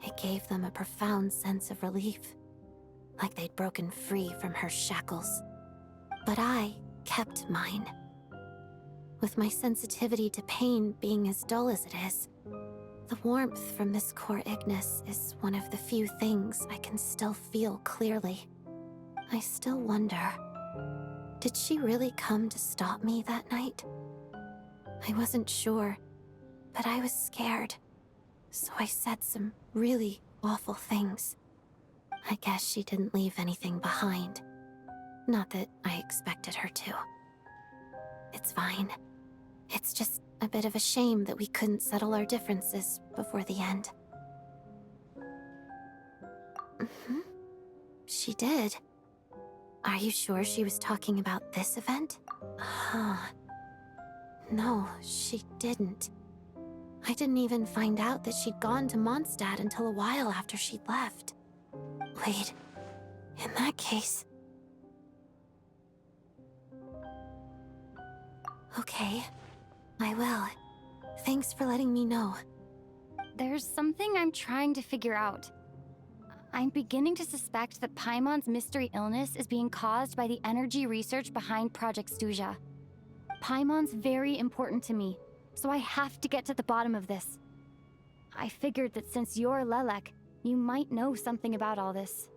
It gave them a profound sense of relief, like they'd broken free from her shackles. But I kept mine. With my sensitivity to pain being as dull as it is, the warmth from this Core Ignis is one of the few things I can still feel clearly. I still wonder, did she really come to stop me that night? I wasn't sure, but I was scared, so I said some really awful things. I guess she didn't leave anything behind. Not that I expected her to. It's fine. It's just a bit of a shame that we couldn't settle our differences before the end. She did. Are you sure she was talking about this event? No, she didn't. I didn't even find out that she'd gone to Mondstadt until a while after she'd left. Wait, in that case... Okay, I will. Thanks for letting me know. There's something I'm trying to figure out. I'm beginning to suspect that Paimon's mystery illness is being caused by the energy research behind Project Stuja. Paimon's very important to me, so I have to get to the bottom of this. I figured that since you're Lelek, you might know something about all this.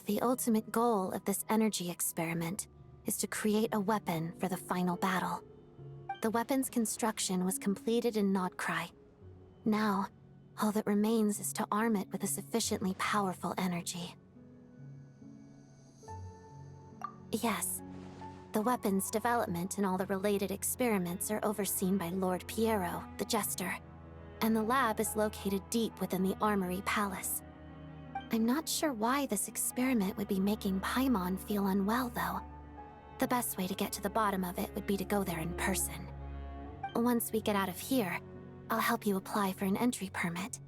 The ultimate goal of this energy experiment is to create a weapon for the final battle. The weapon's construction was completed in Nodcry. Now, all that remains is to arm it with a sufficiently powerful energy. Yes, the weapon's development and all the related experiments are overseen by Lord Piero, the Jester, and the lab is located deep within the Armory Palace. I'm not sure why this experiment would be making Paimon feel unwell, though. The best way to get to the bottom of it would be to go there in person. Once we get out of here, I'll help you apply for an entry permit.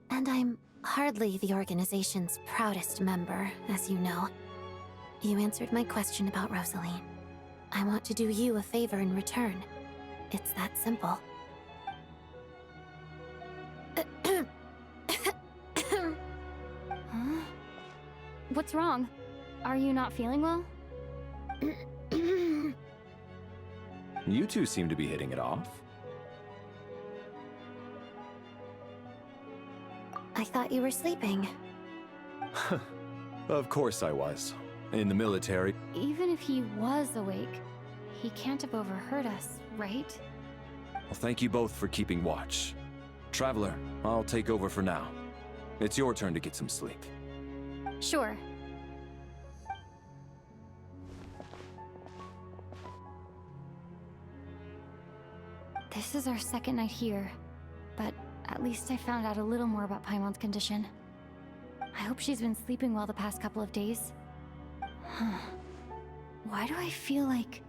And I'm hardly the organization's proudest member, as you know. You answered my question about Rosaline. I want to do you a favor in return. It's that simple. Huh? What's wrong? Are you not feeling well? You two seem to be hitting it off. I thought you were sleeping. Of course I was. In the military. Even if he was awake, he can't have overheard us, right? Well, thank you both for keeping watch. Traveler, I'll take over for now. It's your turn to get some sleep. Sure. This is our second night here, but at least I found out a little more about Paimon's condition. I hope she's been sleeping well the past couple of days. Why do I feel like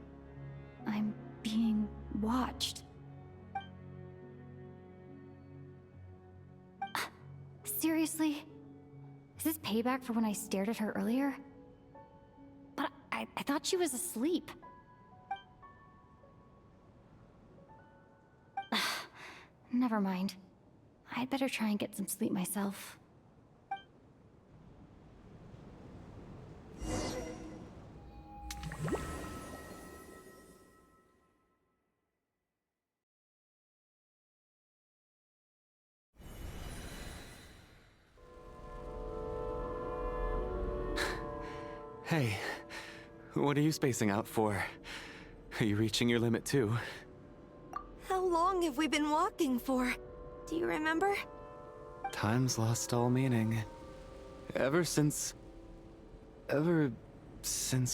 I'm being watched? Seriously? Is this payback for when I stared at her earlier? But I thought she was asleep. Never mind. I'd better try and get some sleep myself. Hey, what are you spacing out for? Are you reaching your limit too? How long have we been walking for? Do you remember? Time's lost all meaning. Ever since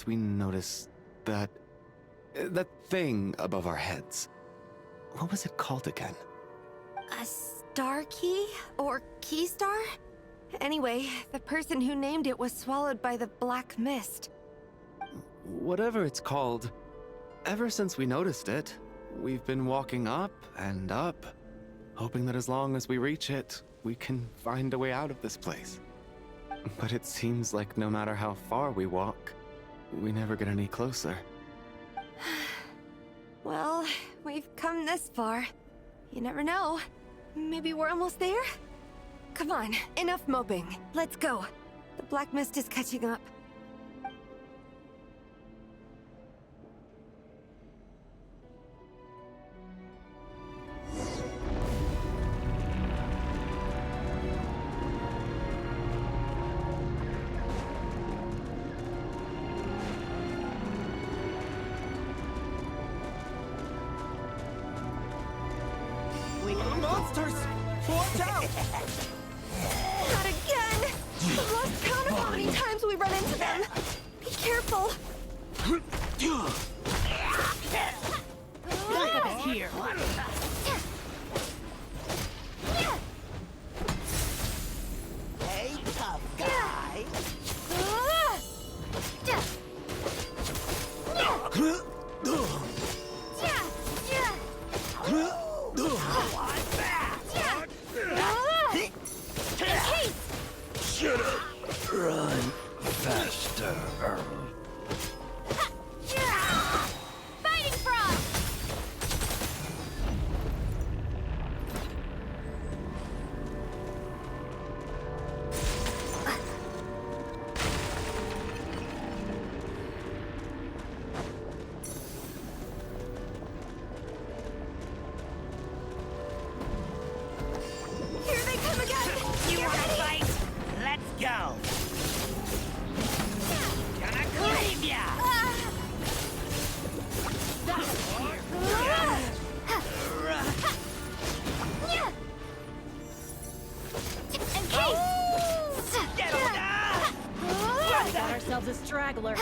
we noticed that thing above our heads. What was it called again? A star key? Or key star? Anyway, the person who named it was swallowed by the black mist. Whatever it's called, ever since we noticed it, we've been walking up and up, hoping that as long as we reach it, we can find a way out of this place. But it seems like no matter how far we walk, we never get any closer. Well, we've come this far. You never know. Maybe we're almost there? Come on, enough moping. Let's go. The black mist is catching up. Monsters! Watch out! Not again! I've lost count of how many times we run into them. Be careful. Look at here. Hey, tough guy! Shut up! Run faster! Fighting frog! Here they come again! You wanna fight? Let's go! Gonna claim ya! We got ourselves a straggler.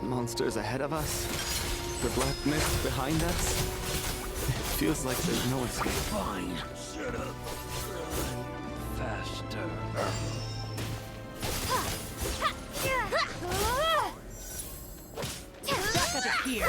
Monsters ahead of us, the black mist behind us. It feels like there's no escape. Fine. Shut up. Run faster. Here.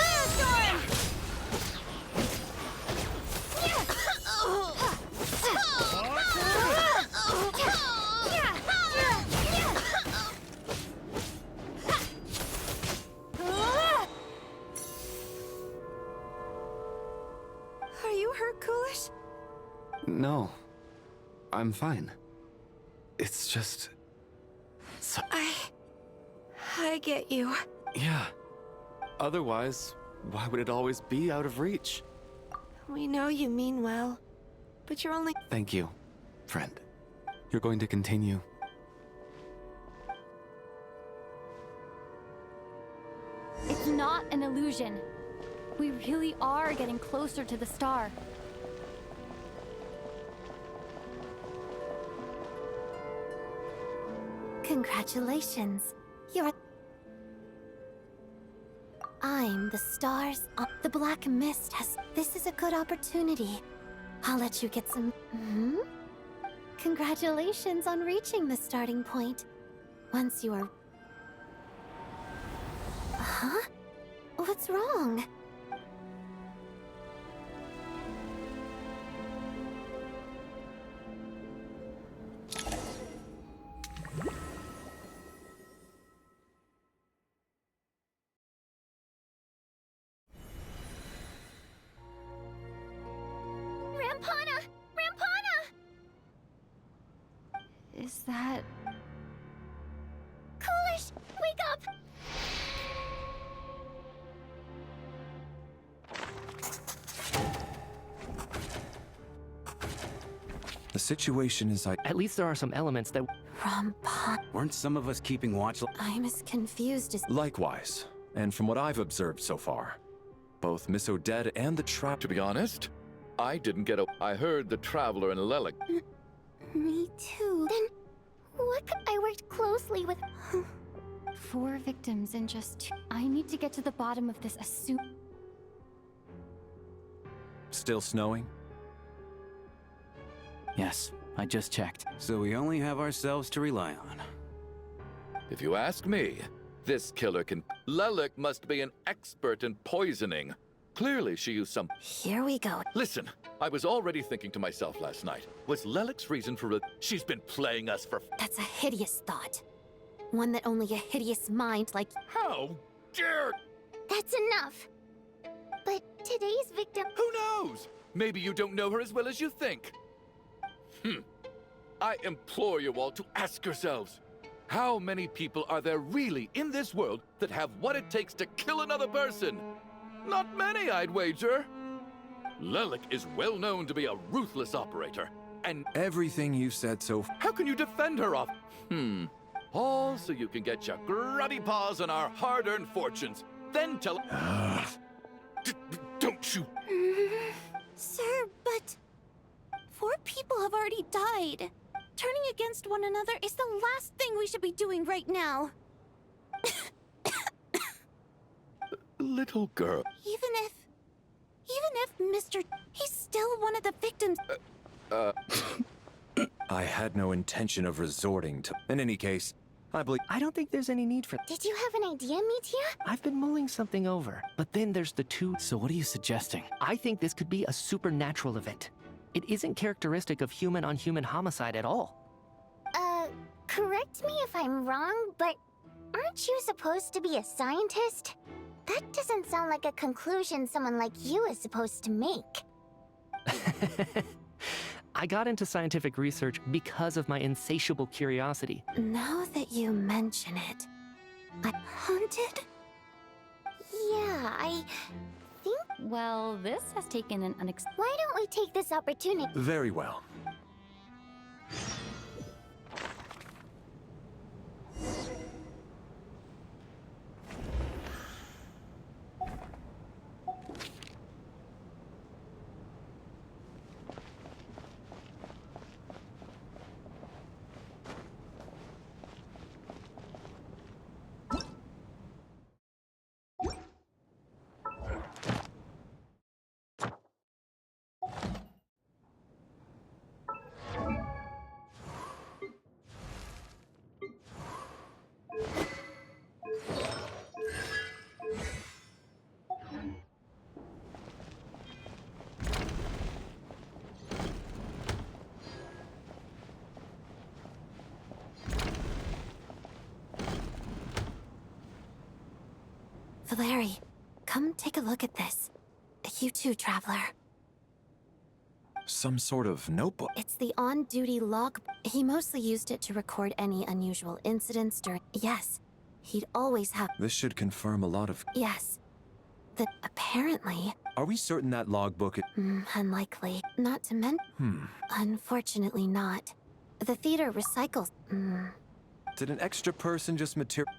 Are you hurt, Coolish? No, I'm fine. It's just... So, I get you. yeah. Otherwise, why would it always be out of reach? We know you mean well, but you're only... Thank you, friend. You're going to continue. It's not an illusion. We really are getting closer to the star. Congratulations. You're... I'm the stars. The black mist has... This is a good opportunity. I'll let you get some... Congratulations on reaching the starting point. Once you are... Huh? What's wrong? Rampana! Rampana! Is that... Coolish, wake up! The situation is At least there are some elements that... Rampana... Weren't some of us keeping watch? I'm as confused as... Likewise, and from what I've observed so far, Both Miss Odette and the trap. To be honest, I didn't get a... I heard the Traveler and Lelik. Me too. Then, what could I worked closely with? 4 victims in just 2. I need to get to the bottom of this as soon. Still snowing? Yes, I just checked. So we only have ourselves to rely on. If you ask me, this killer can... Lelik must be an expert in poisoning. Clearly she used some... Here we go. Listen, I was already thinking to myself last night, was Lelik's reason for it... She's been playing us for... That's a hideous thought. One that only a hideous mind like... How dare... That's enough. But today's victim... Who knows? Maybe you don't know her as well as you think. I implore you all to ask yourselves, how many people are there really in this world that have what it takes to kill another person? Not many, I'd wager. Lelik is well known to be a ruthless operator, and... Everything you said so far. How can you defend her off? All so you can get your grubby paws on our hard-earned fortunes. Then tell... Don't you... Sir, but... 4 people have already died. Turning against one another is the last thing we should be doing right now. Little girl. Even if Mr... He's still one of the victims. I had no intention of resorting to... In any case, I believe... I don't think there's any need for... Did you have an idea, Meteor? I've been mulling something over, but then there's the 2... So what are you suggesting? I think this could be a supernatural event. It isn't characteristic of human-on-human homicide at all. Correct me if I'm wrong, but aren't you supposed to be a scientist? That doesn't sound like a conclusion someone like you is supposed to make. I got into scientific research because of my insatiable curiosity. Now that you mention it, Haunted? Yeah, I think... Well, this has taken an Why don't we take this opportunity? Very well. Valeri, come take a look at this. You too, Traveler. Some sort of notebook. It's the on-duty log. He mostly used it to record any unusual incidents during... Yes, he'd always have... This should confirm a lot of... Yes. That apparently... Are we certain that logbook... Unlikely. Not to mention... Unfortunately not. The theater recycles... Did an extra person just material...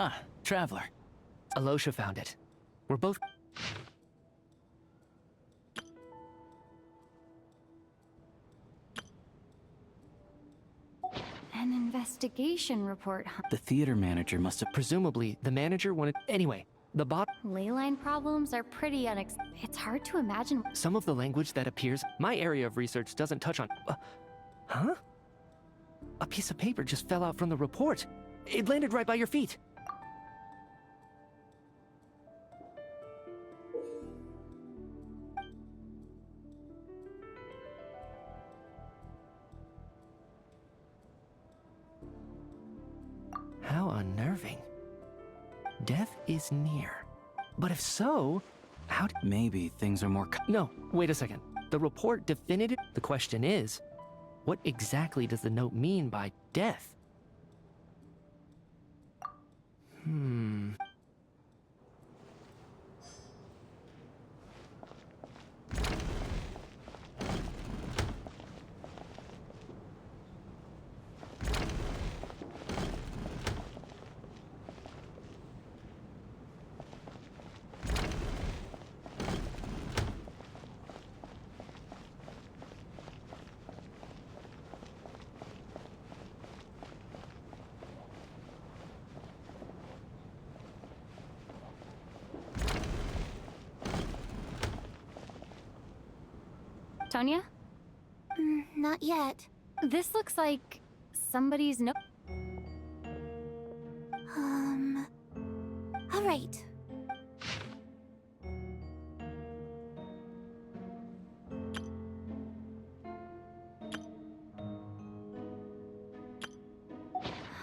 Ah, Traveler. Alosha found it. We're both... An investigation report, huh? The theater manager must have... Presumably, the manager wanted... Anyway, the bot... Leyline problems are pretty It's hard to imagine... Some of the language that appears... My area of research doesn't touch on... huh? A piece of paper just fell out from the report. It landed right by your feet. How unnerving. Death is near. But if so, how... Maybe things are more... No, wait a second. The report definitive... The question is, what exactly does the note mean by death? Tonya? Not yet. This looks like somebody's note. All right.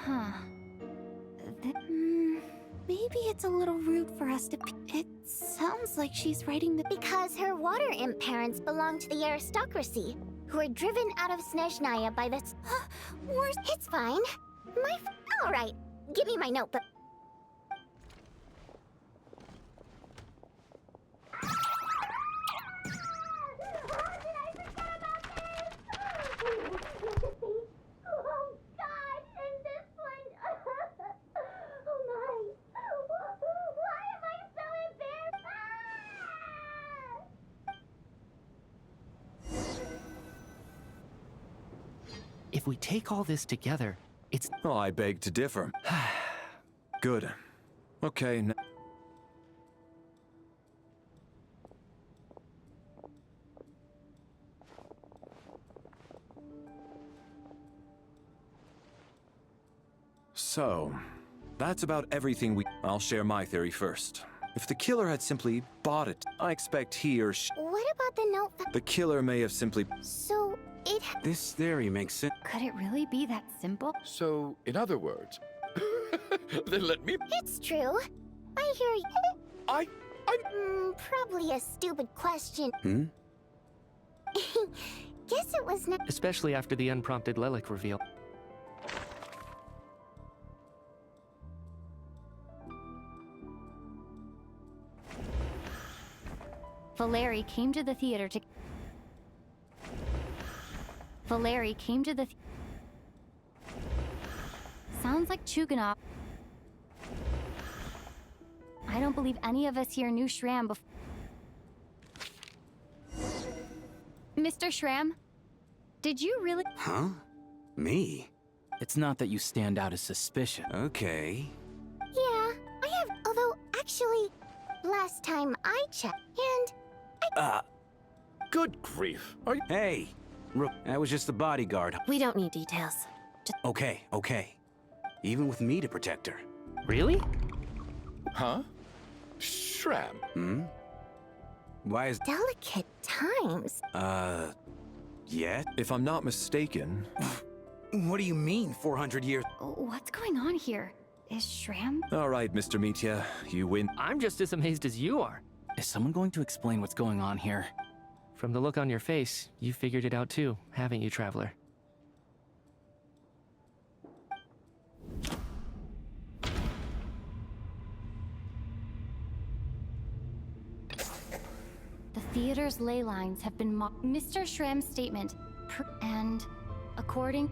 Huh. Maybe it's a little rude for us to. It sounds like she's writing the. Because her water imp parents belong to the aristocracy, who were driven out of Sніжної by the... Worse, it's fine. All right, give me my notebook. If we take all this together, it's... Oh, I beg to differ. Good. Okay, So, that's about everything I'll share my theory first. If the killer had simply bought it, I expect he or she... What about the note? The killer may have simply... So, it... This theory makes sense. Could it really be that simple? So, in other words, then let me... It's true. I hear you. Probably a stupid question. Guess it was not... Especially after the unprompted Lelik reveal. Valeri came to the theater to... Valeri came to the... Sounds like Chuganov. I don't believe any of us here knew Shram before... Mr. Shram, did you really... Huh? Me? It's not that you stand out as suspicious. Okay. Yeah, I have... Although, actually, last time I checked, and... Good grief. Are you... Hey! That was just the bodyguard. We don't need details. Just... Okay. Even with me to protect her. Really? Huh? Shram? Why is... Delicate times. Yeah? If I'm not mistaken... What do you mean, 400 years? What's going on here? Is Shram... All right, Mr. Mitya, you win. I'm just as amazed as you are. Is someone going to explain what's going on here? From the look on your face, you figured it out too, haven't you, Traveler? The theater's ley lines have been Mr. Shram's statement, and according...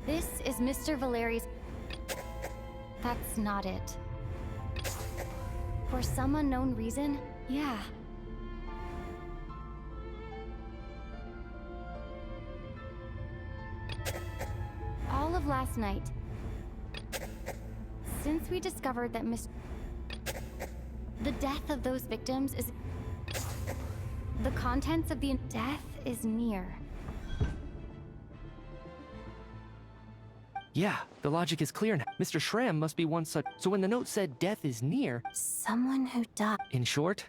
This is Mr. Valeri's... That's not it. For some unknown reason, yeah. All of last night, since we discovered that the death of those victims is... The contents of the death is near. Yeah, the logic is clear now. Mr. Shram must be one such... So when the note said death is near... Someone who died... In short?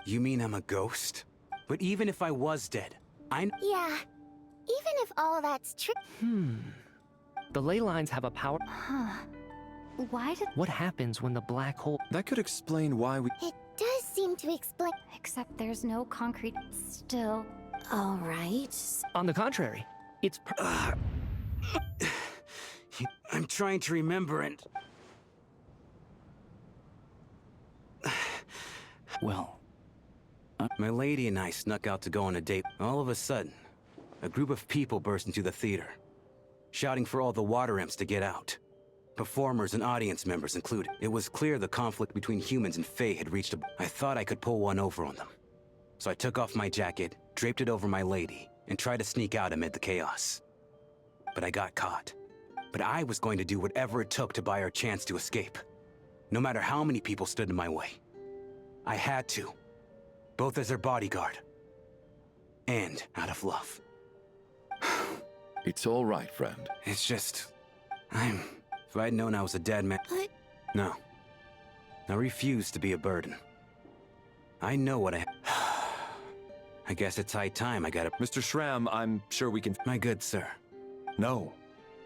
You mean I'm a ghost? But even if I was dead, Yeah. Even if all that's true... The ley lines have a power... Huh. Why did... What happens when the black hole... That could explain why we... It does seem to explain... Except there's no concrete... Still... All right. On the contrary, it's... I'm trying to remember and... Well... My lady and I snuck out to go on a date. All of a sudden, a group of people burst into the theater, shouting for all the water imps to get out. Performers and audience members included. It was clear the conflict between humans and Fae had reached a... I thought I could pull one over on them. So I took off my jacket, draped it over my lady, and try to sneak out amid the chaos. But I got caught. But I was going to do whatever it took to buy her chance to escape. No matter how many people stood in my way. I had to. Both as her bodyguard. And out of love. It's all right, friend. It's just... If I'd known I was a dead man... What? No. I refuse to be a burden. I know what I guess it's high time I gotta... Mr. Schramm, I'm sure we can... My good sir. No.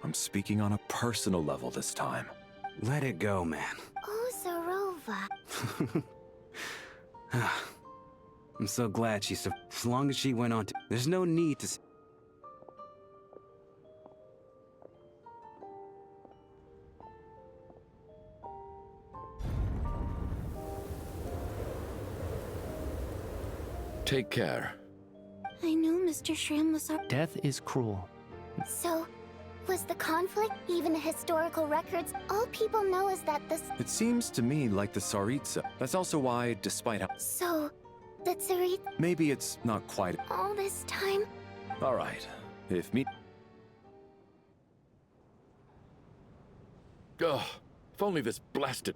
I'm speaking on a personal level this time. Let it go, man. Oh, Zorova. I'm so glad she as long as she went on to... There's no need to... Take care. I knew Mr. Schramm was our... Death is cruel. So, was the conflict, even the historical records, all people know is that this... It seems to me like the Tsaritsa. That's also why, despite how... So, the Tsarit... Maybe it's not quite... all this time? All right. If me... Ugh, if only this blasted...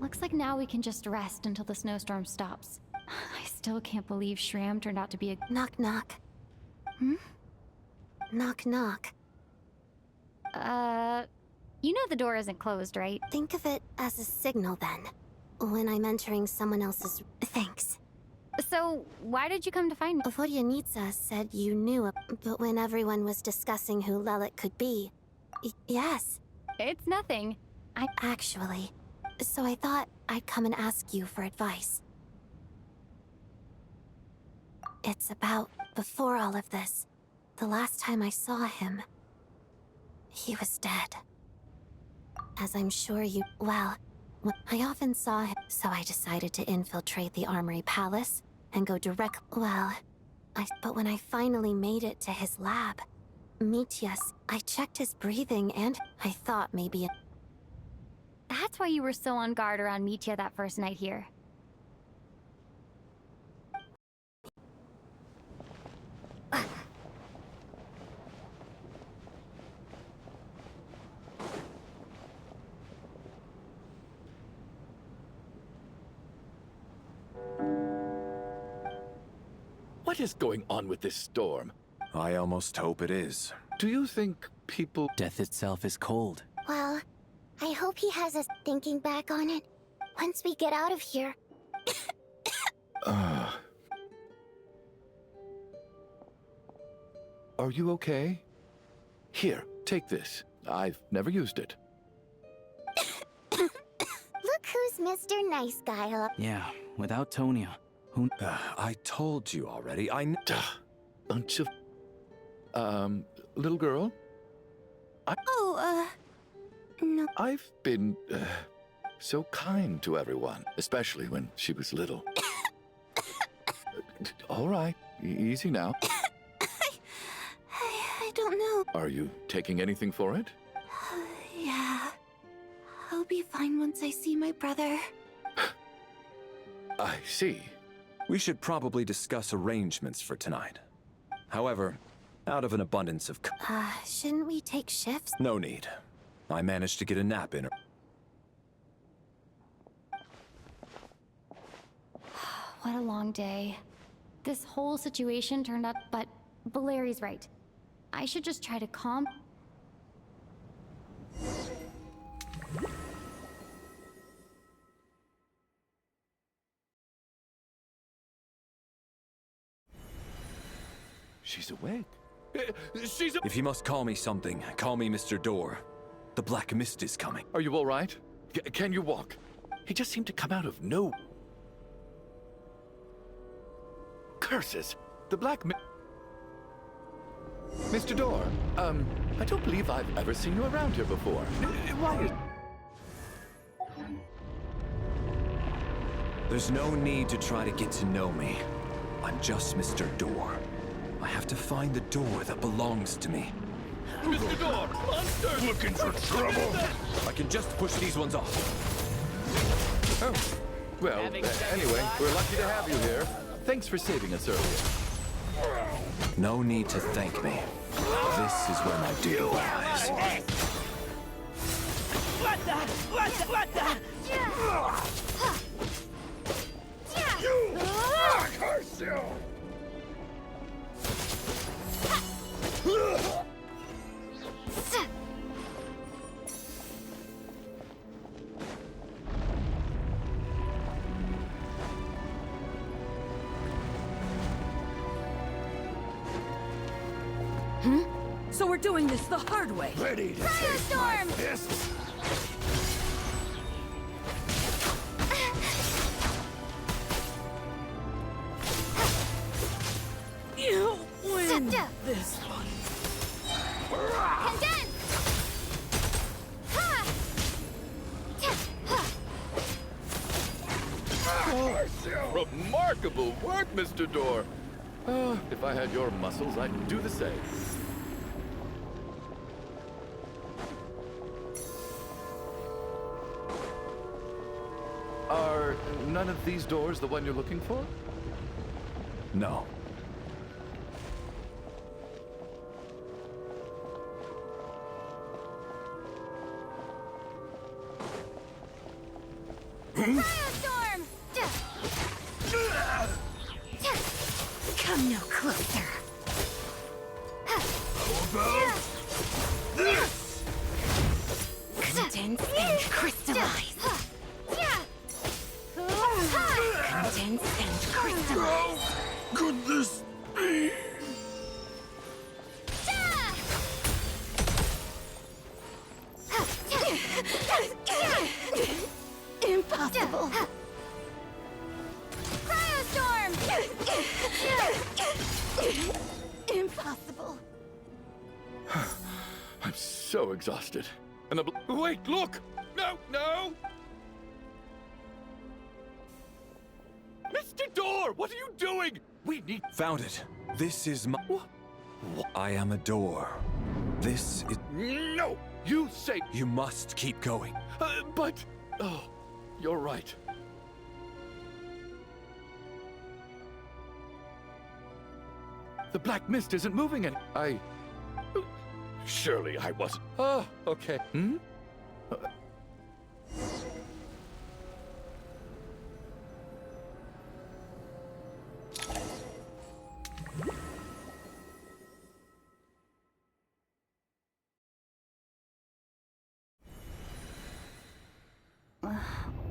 Looks like now we can just rest until the snowstorm stops. I still can't believe Schramm turned out to be a... Knock, knock. Hmm? Knock, knock. You know the door isn't closed, right? Think of it as a signal then. When I'm entering someone else's... Thanks. So, why did you come to find me? Vodyanitsa said you knew, but when everyone was discussing who Lelit could be... yes. It's nothing. Actually... So I thought I'd come and ask you for advice. It's about before all of this. The last time I saw him, he was dead. As I'm sure you... Well, I often saw him, so I decided to infiltrate the Armory Palace and go direct... Well, but when I finally made it to his lab, Mitya's, I checked his breathing and I thought maybe... That's why you were so on guard around Mitya that first night here. What is going on with this storm? I almost hope it is. Do you think people... Death itself is cold. Well, I hope he has us thinking back on it once we get out of here. Are you okay? Here, take this. I've never used it. Look who's Mr. Nice Guy up. Yeah, without Tonya, who... I told you already, Bunch of... little girl? No. I've been, so kind to everyone, especially when she was little. All right, easy now. I don't know. Are you taking anything for it? Yeah. I'll be fine once I see my brother. I see. We should probably discuss arrangements for tonight. However, out of an abundance of... Shouldn't we take shifts? No need. I managed to get a nap in. What a long day. This whole situation turned out, but Valeri's right. I should just try to calm... She's awake. She's... If you must call me something, call me Mr. Door. The black mist is coming. Are you all right? Can you walk? He just seemed to come out of no... Curses! The Black Mr. Door, I don't believe I've ever seen you around here before. Why? There's no need to try to get to know me. I'm just Mr. Door. I have to find the door that belongs to me. Mr. Door, monsters! Looking for trouble? I can just push these ones off. Oh. Well, anyway, we're lucky to have you here. Thanks for saving us earlier. No need to thank me. This is where my duty lies. What the? What the? What the? Curse you! So we're doing this the hard way. Ready to take my fists? You win this one. Condense! Remarkable work, Mr. Door. If I had your muscles, I'd do the same. Are none of these doors the one you're looking for? No. Firestorm! Come no closer. This! Condense and crystallize. Condense and crystallize. Could this be? Impossible. Cryostorm! Impossible. I'm so exhausted. And wait, look! No, no! Mr. Door, what are you doing? We need... Found it. This is my... I am a door. This is... No! You say... You must keep going. But... Oh, you're right. The black mist isn't moving any... Surely I wasn't... Oh, okay.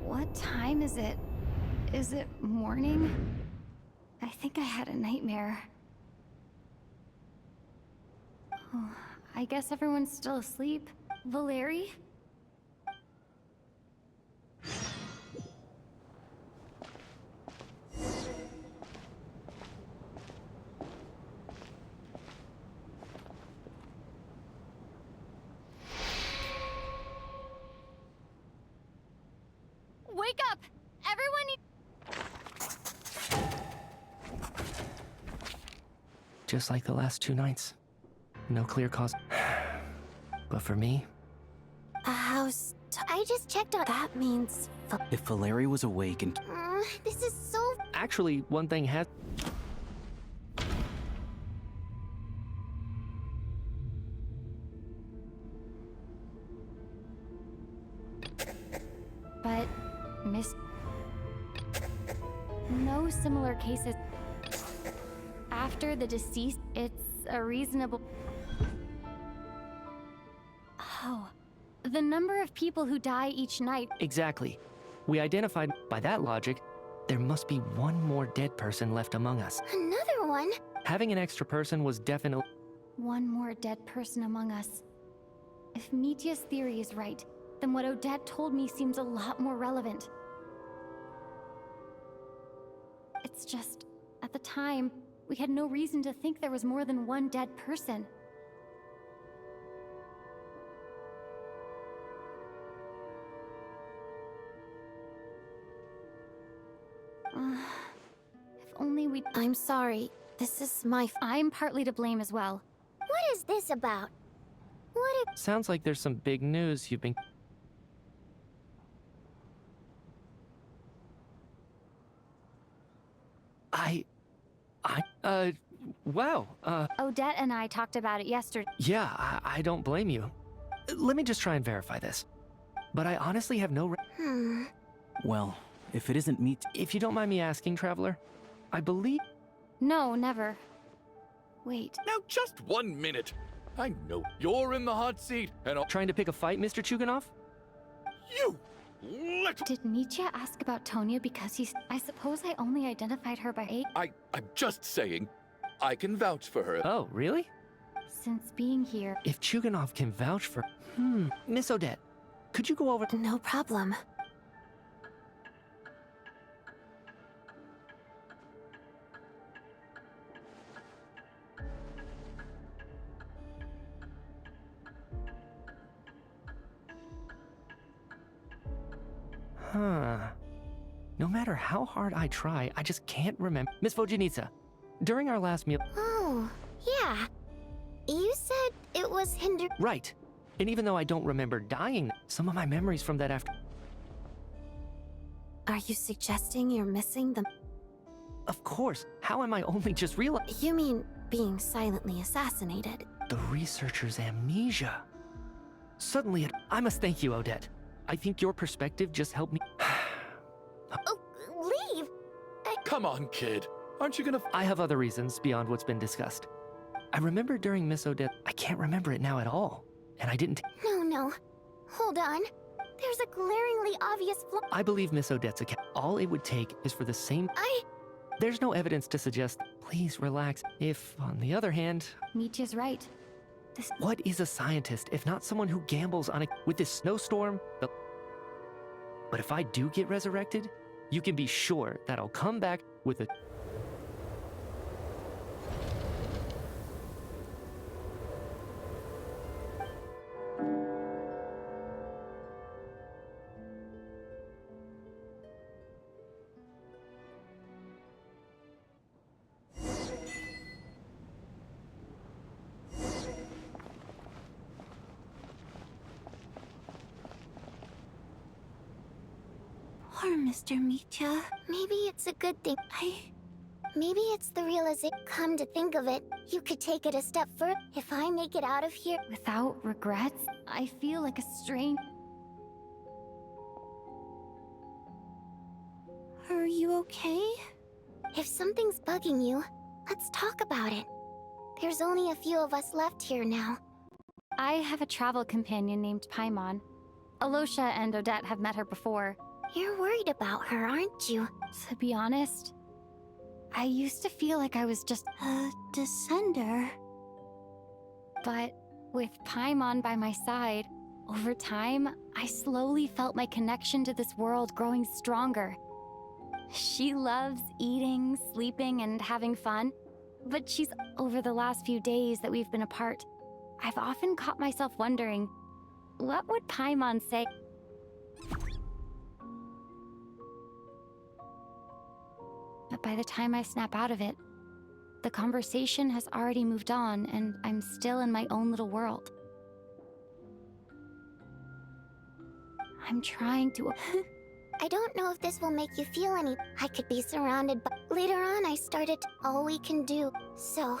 What time is it? Is it morning? I think I had a nightmare. Oh, I guess everyone's still asleep. Valeri? Wake up! Everyone Just like the last 2 nights. No clear cause. But for me, How's... I just checked on... That means... If Valeri was awake and... This is so... actually, one thing has... But... No similar cases. After the deceased, it's a reasonable... Oh. The number of people who die each night... Exactly. We identified, by that logic, there must be one more dead person left among us. Another one? Having an extra person was definitely... One more dead person among us. If Mitia's theory is right, then what Odette told me seems a lot more relevant. It's just... At the time, we had no reason to think there was more than one dead person. If only we... I'm sorry. This is my... I'm partly to blame as well. What is this about? What if... Sounds like there's some big news you've been... Wow, Odette and I talked about it yesterday. yeah, I don't blame you. Let me just try and verify this. But I honestly have no... Well, if it isn't me... If you don't mind me asking, Traveler, I believe... No, never. Wait. Now, just 1 minute. I know you're in the hot seat, and I'll... Trying to pick a fight, Mr. Chuganov? You little... Did Nietzsche ask about Tonya because he's... I suppose I only identified her by age. I'm just saying, I can vouch for her. Oh, really? Since being here... If Chuganov can vouch for... Miss Odette, could you go over... No problem. No matter how hard I try, I just can't remember. Miss Vojanitsa, during our last meal... Oh, yeah. You said it was hindered... Right. And even though I don't remember dying, some of my memories from that after... Are you suggesting you're missing the... Of course. How am I only just realizing... You mean being silently assassinated? The researcher's amnesia. Suddenly, I must thank you, Odette. I think your perspective just helped me... Oh, leave! Come on, kid. Aren't you gonna... I have other reasons beyond what's been discussed. I remember during Miss Odette... I can't remember it now at all. And I didn't... No. Hold on. There's a glaringly obvious flaw. I believe Miss Odette's account. All it would take is for the same... There's no evidence to suggest... Please relax. If, on the other hand... Nietzsche's right. This... What is a scientist if not someone who gambles on a... With this snowstorm... But if I do get resurrected, you can be sure that I'll come back with a... Poor Mr. Mitya. Maybe it's a good thing. Maybe it's the realization. Come to think of it, you could take it a step further. If I make it out of here... Without regrets, I feel like a strange... Are you okay? If something's bugging you, let's talk about it. There's only a few of us left here now. I have a travel companion named Paimon. Alosha and Odette have met her before. You're worried about her, aren't you? To be honest, I used to feel like I was just a descender. But with Paimon by my side, over time, I slowly felt my connection to this world growing stronger. She loves eating, sleeping, and having fun, but she's over the last few days that we've been apart. I've often caught myself wondering, what would Paimon say? But by the time I snap out of it, the conversation has already moved on, and I'm still in my own little world. I'm trying to... I don't know if this will make you feel any... I could be surrounded, but later on I started all we can do, so...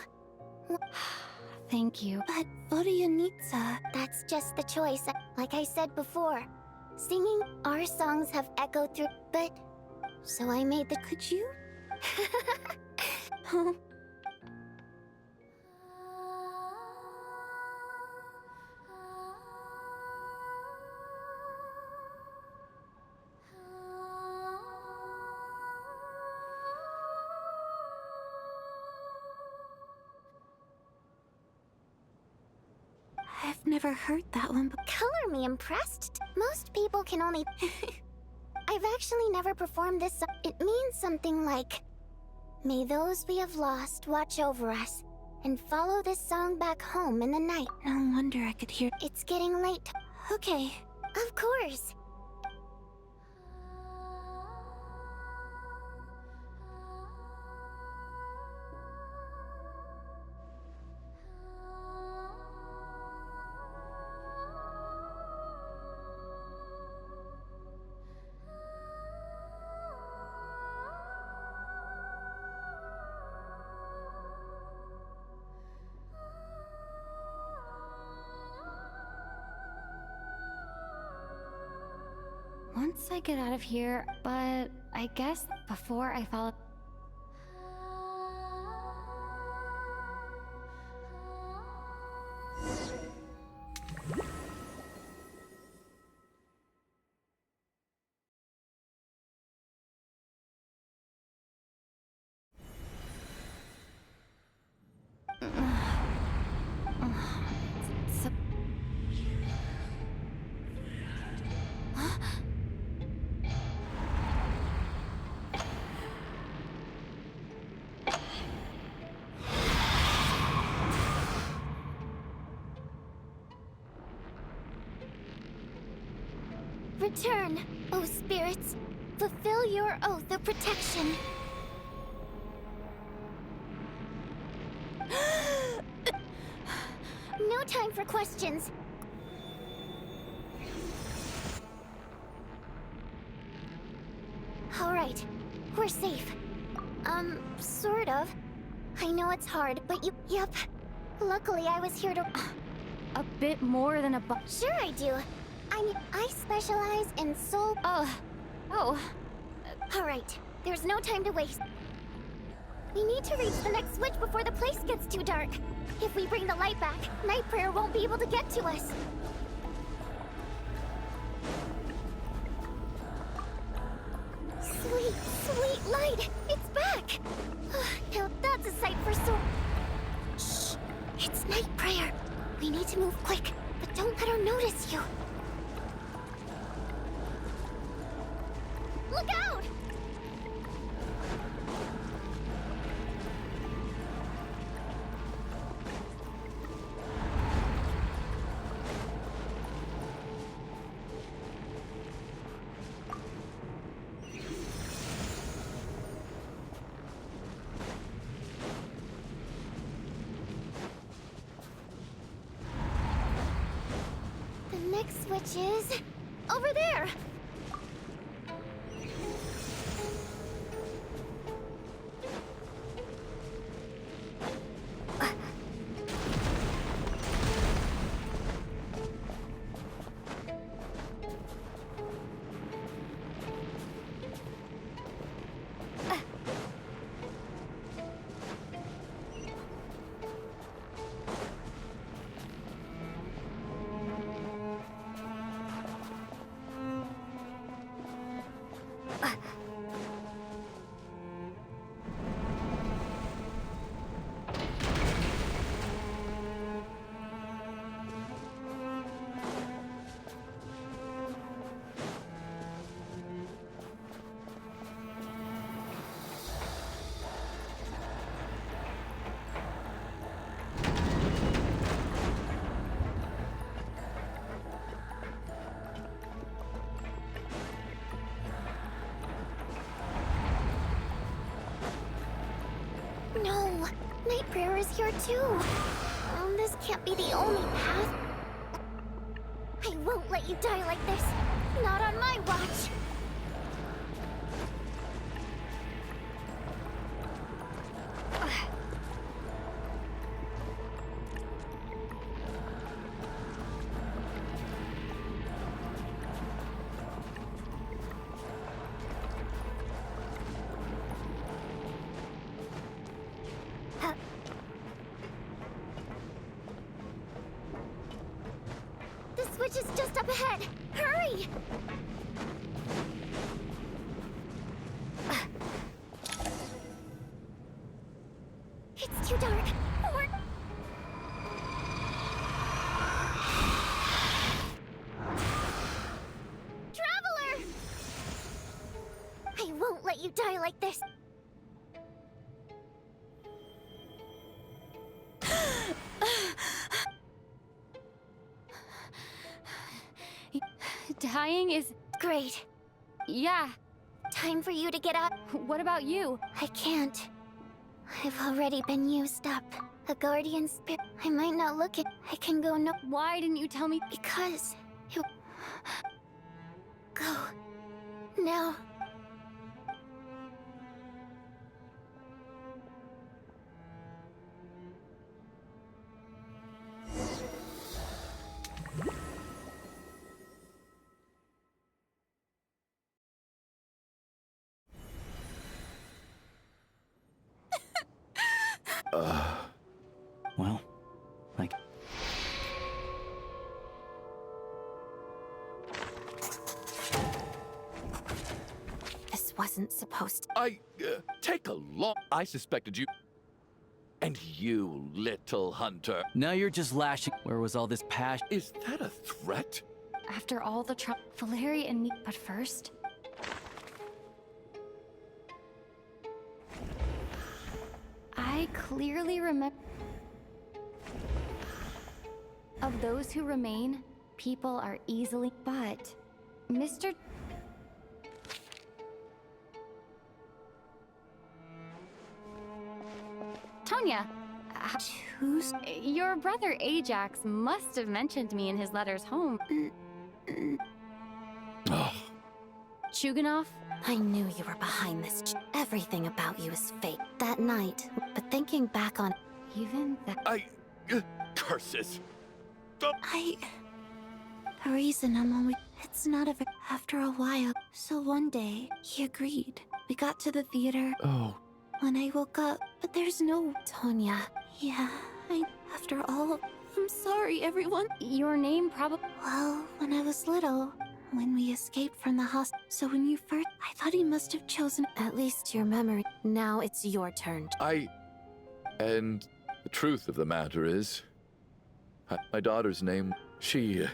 Thank you. But Vodanitsa, that's just the choice. Like I said before, singing our songs have echoed through, but... So I made the... Could you? I've never heard that one, but... Color me impressed. Most people can only... I've actually never performed this song. It means something like... May those we have lost watch over us and follow this song back home in the night. No wonder I could hear. It's getting late. Okay. Of course. Once I get out of here, but I guess before I fall... Return, O spirits. Fulfill your oath of protection. No time for questions. All right, we're safe. Sort of. I know it's hard, but yep. Luckily, I was here to... A bit more than a Sure I do. I specialize in soul... Oh. All right, there's no time to waste. We need to reach the next switch before the place gets too dark. If we bring the light back, Night Prayer won't be able to get to us. Sweet, sweet light! It's back! Now that's a sight for soul... Shh! It's Night Prayer. We need to move quick, but don't let her notice you. Look out! The next switch is... over there! No! Night Prayer is here too! This can't be the only path. I won't let you die like this! Not on my watch! The switch is just up ahead! Hurry! It's too dark. Traveler! I won't let you die like this. crying is... Great. Yeah. Time for you to get up. What about you? I can't. I've already been used up. A guardian spirit. I might not look it. I can go no. Why didn't you tell me? Because you. Go. Now. Well, like... This wasn't supposed to... Take a long... I suspected you... And you, little hunter. Now you're just lashing. Where was all this passion? Is that a threat? After all the trouble, Valeria and me. But first... I clearly remember... Of those who remain, people are easily... But... Mr... Tonya, Who's... your brother Ajax must have mentioned me in his letters home. Chuganov? I knew you were behind this. Everything about you is fake. That night, but thinking back on... Even that... Curses! The reason I'm always... It's not after a while. So one day, he agreed. We got to the theater. Oh. When I woke up, but there's no... Tonya. Yeah, after all... I'm sorry, everyone. Your name probably... Well, when I was little, when we escaped from the hospital. So when you first... I thought he must have chosen... At least your memory. Now it's your turn. And the truth of the matter is... My daughter's name... She...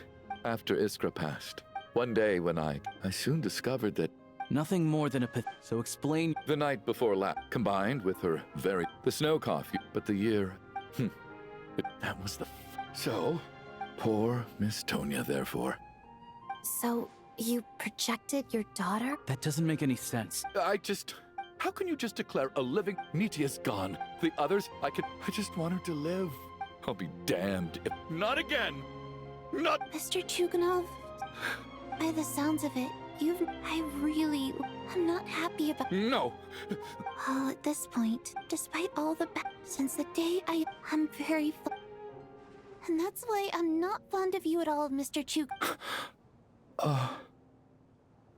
After Iskra passed. One day when I soon discovered that... Nothing more than a so explain... The night before last, combined with her the snow coffee, but the year... that was the... So, poor Miss Tonya, therefore. So, you projected your daughter? That doesn't make any sense. How can you just declare a living... Nitia's gone. The others, I just want her to live. I'll be damned if... Not again! Not... Mr. Chuganov, by the sounds of it, I'm not happy about... No! Well, at this point, despite all the since the day I'm very... And that's why I'm not fond of you at all, Mr. Chug...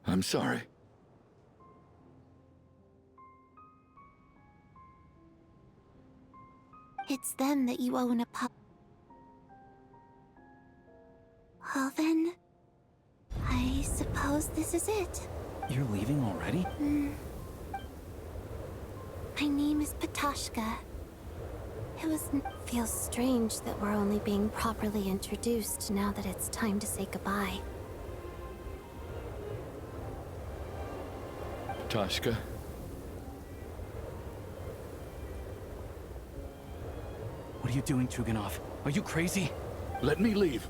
I'm sorry. It's them that you owe an Well then... I suppose this is it. You're leaving already? My name is Patashka. Feels strange that we're only being properly introduced now that it's time to say goodbye. Tashka. What are you doing, Chuganov? Are you crazy? Let me leave.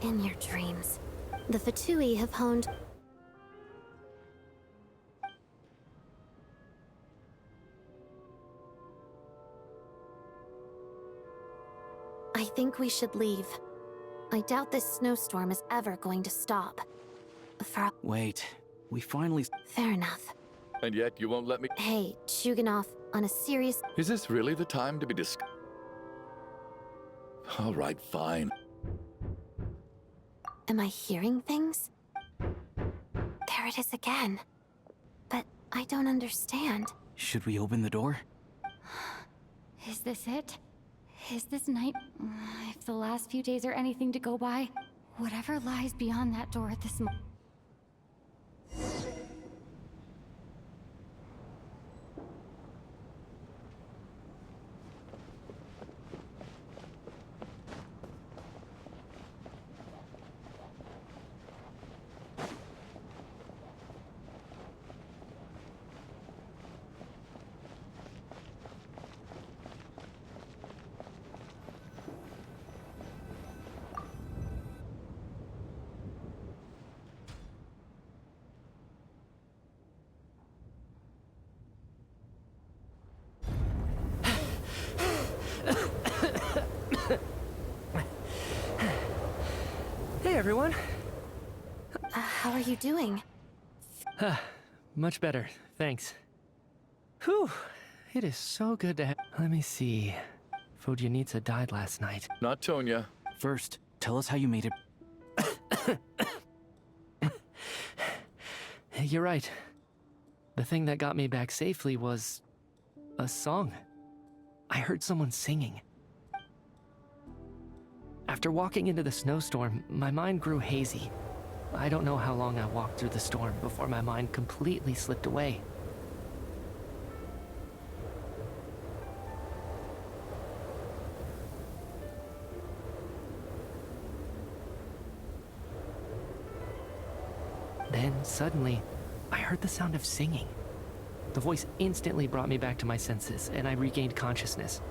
In your dreams. The Fatui have honed... I think we should leave. I doubt this snowstorm is ever going to stop. Wait, we finally... Fair enough. And yet you won't let me... Hey, Chuganov, on a serious... Is this really the time to be All right, fine. Am I hearing things? There it is again. But I don't understand. Should we open the door? Is this it? Is this night... If the last few days are anything to go by, whatever lies beyond that door at this moment... everyone. How are you doing? Much better, thanks. Whew, it is so good to have... Let me see. Vodyanitsa died last night. Not Tonya. First, tell us how you made it. You're right. The thing that got me back safely was... a song. I heard someone singing. After walking into the snowstorm, my mind grew hazy. I don't know how long I walked through the storm before my mind completely slipped away. Then, suddenly, I heard the sound of singing. The voice instantly brought me back to my senses, and I regained consciousness.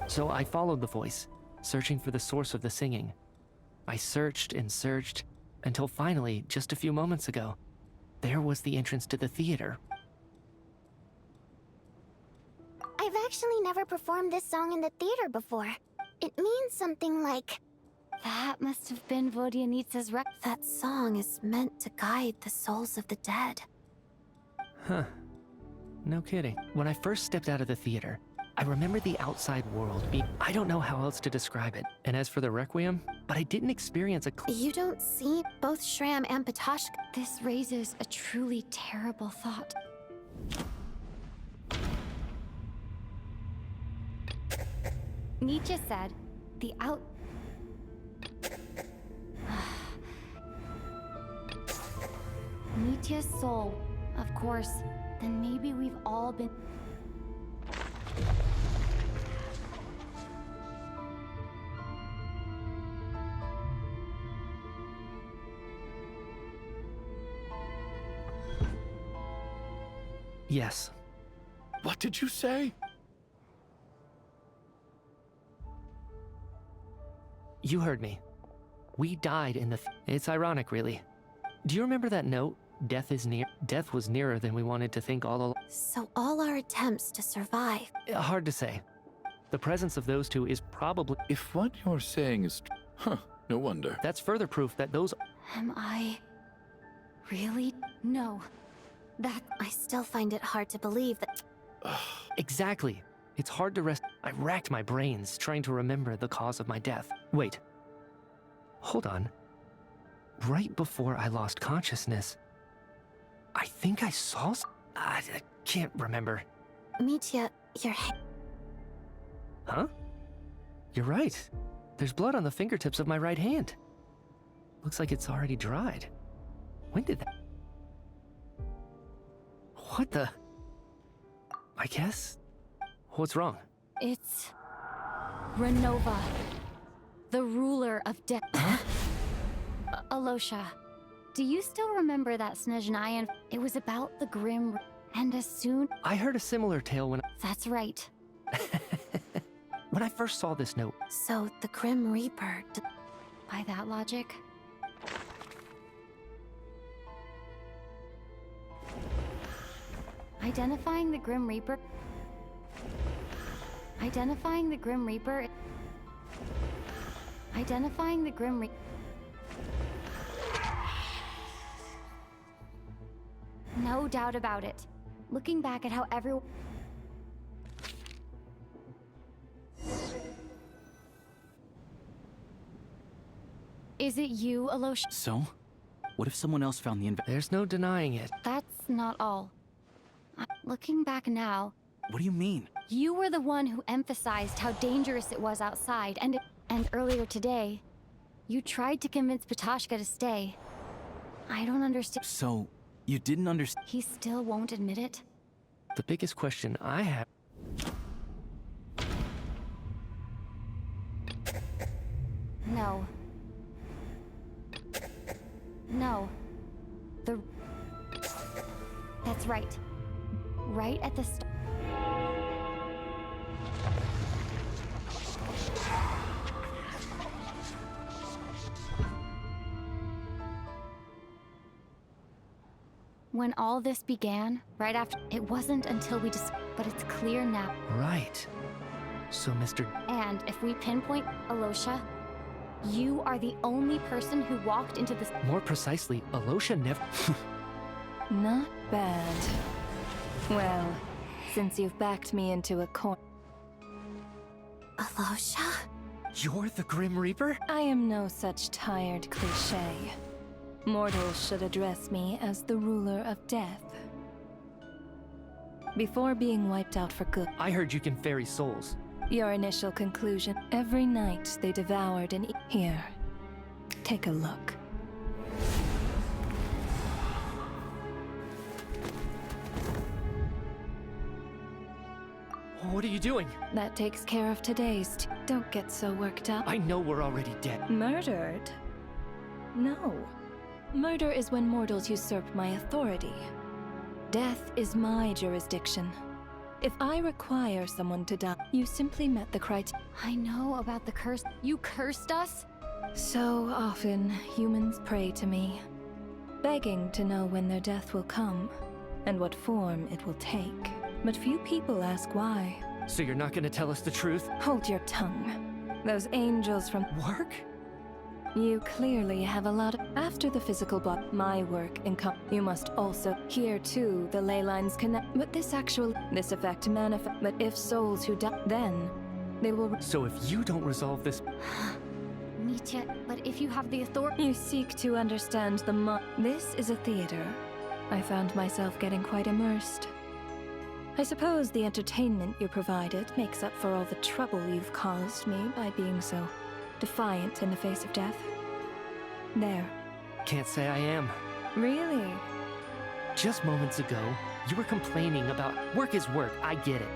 So I followed the voice, searching for the source of the singing. I searched and searched, until finally, just a few moments ago, there was the entrance to the theater. I've actually never performed this song in the theater before. It means something like... That must have been Vodyanitsa's That song is meant to guide the souls of the dead. Huh. No kidding. When I first stepped out of the theater, I remember the outside world being... I don't know how else to describe it. And as for the Requiem, but I didn't experience a... You don't see both Shram and Patoshka. This raises a truly terrible thought. Nietzsche said, the Nietzsche's soul, of course. Then maybe we've all been... Yes. What did you say? You heard me. We died in the... It's ironic, really. Do you remember that note? Death is near. Death was nearer than we wanted to think all along. So all our attempts to survive... Hard to say. The presence of those two is probably... If what you're saying is... Huh, no wonder. That's further proof that those... Am I... really? No. That... I still find it hard to believe that... Exactly. It's hard to rest... I racked my brains trying to remember the cause of my death. Wait. Hold on. Right before I lost consciousness, I think I saw I can't remember. Mitya, your Huh? You're right. There's blood on the fingertips of my right hand. Looks like it's already dried. When did that... What the... I guess... What's wrong? It's... Renova. The ruler of death. Huh? Alosha, do you still remember that Sніжної? It was about the Grim... And as soon... I heard a similar tale when... That's right. When I first saw this note... So, the Grim Reaper... By that logic... Identifying the Grim Reaper... Identifying the Grim Reaper... Identifying the Grim Reaper... No doubt about it. Looking back at how everyone... Is it you, Alosha? So? What if someone else found the There's no denying it. That's not all. Looking back now... What do you mean? You were the one who emphasized how dangerous it was outside, and earlier today, you tried to convince Patoshka to stay. I don't understand. So, you didn't understand? He still won't admit it? The biggest question I have... No. No. That's right. Right at the start. When all this began, right after, it wasn't until we just, but it's clear now. Right. So, Mr. And if we pinpoint Alosha, you are the only person who walked into this. More precisely, Alosha never. Not bad. Well, since you've backed me into a corner. Alosha? You're the Grim Reaper? I am no such tired cliché. Mortals should address me as the ruler of death. Before being wiped out for good. I heard you can ferry souls. Your initial conclusion. Every night they devoured and here. Take a look. What are you doing? That takes care of today's. Don't get so worked up. I know we're already dead. Murdered? No. Murder is when mortals usurp my authority. Death is my jurisdiction. If I require someone to die, you simply met the criteria. I know about the curse. You cursed us? So often, humans pray to me, begging to know when their death will come and what form it will take. But few people ask why. So you're not gonna tell us the truth? Hold your tongue. Those angels from work? You clearly have a lot of... After the physical body, my work you must also... Here too, the ley lines connect... But this effect manifest... But if souls who die, then they will... So if you don't resolve this... Mitya, but if you have the authority... You seek to understand the This is a theater. I found myself getting quite immersed. I suppose the entertainment you provided makes up for all the trouble you've caused me by being so defiant in the face of death. There. Can't say I am. Really? Just moments ago, you were complaining about work is work, I get it.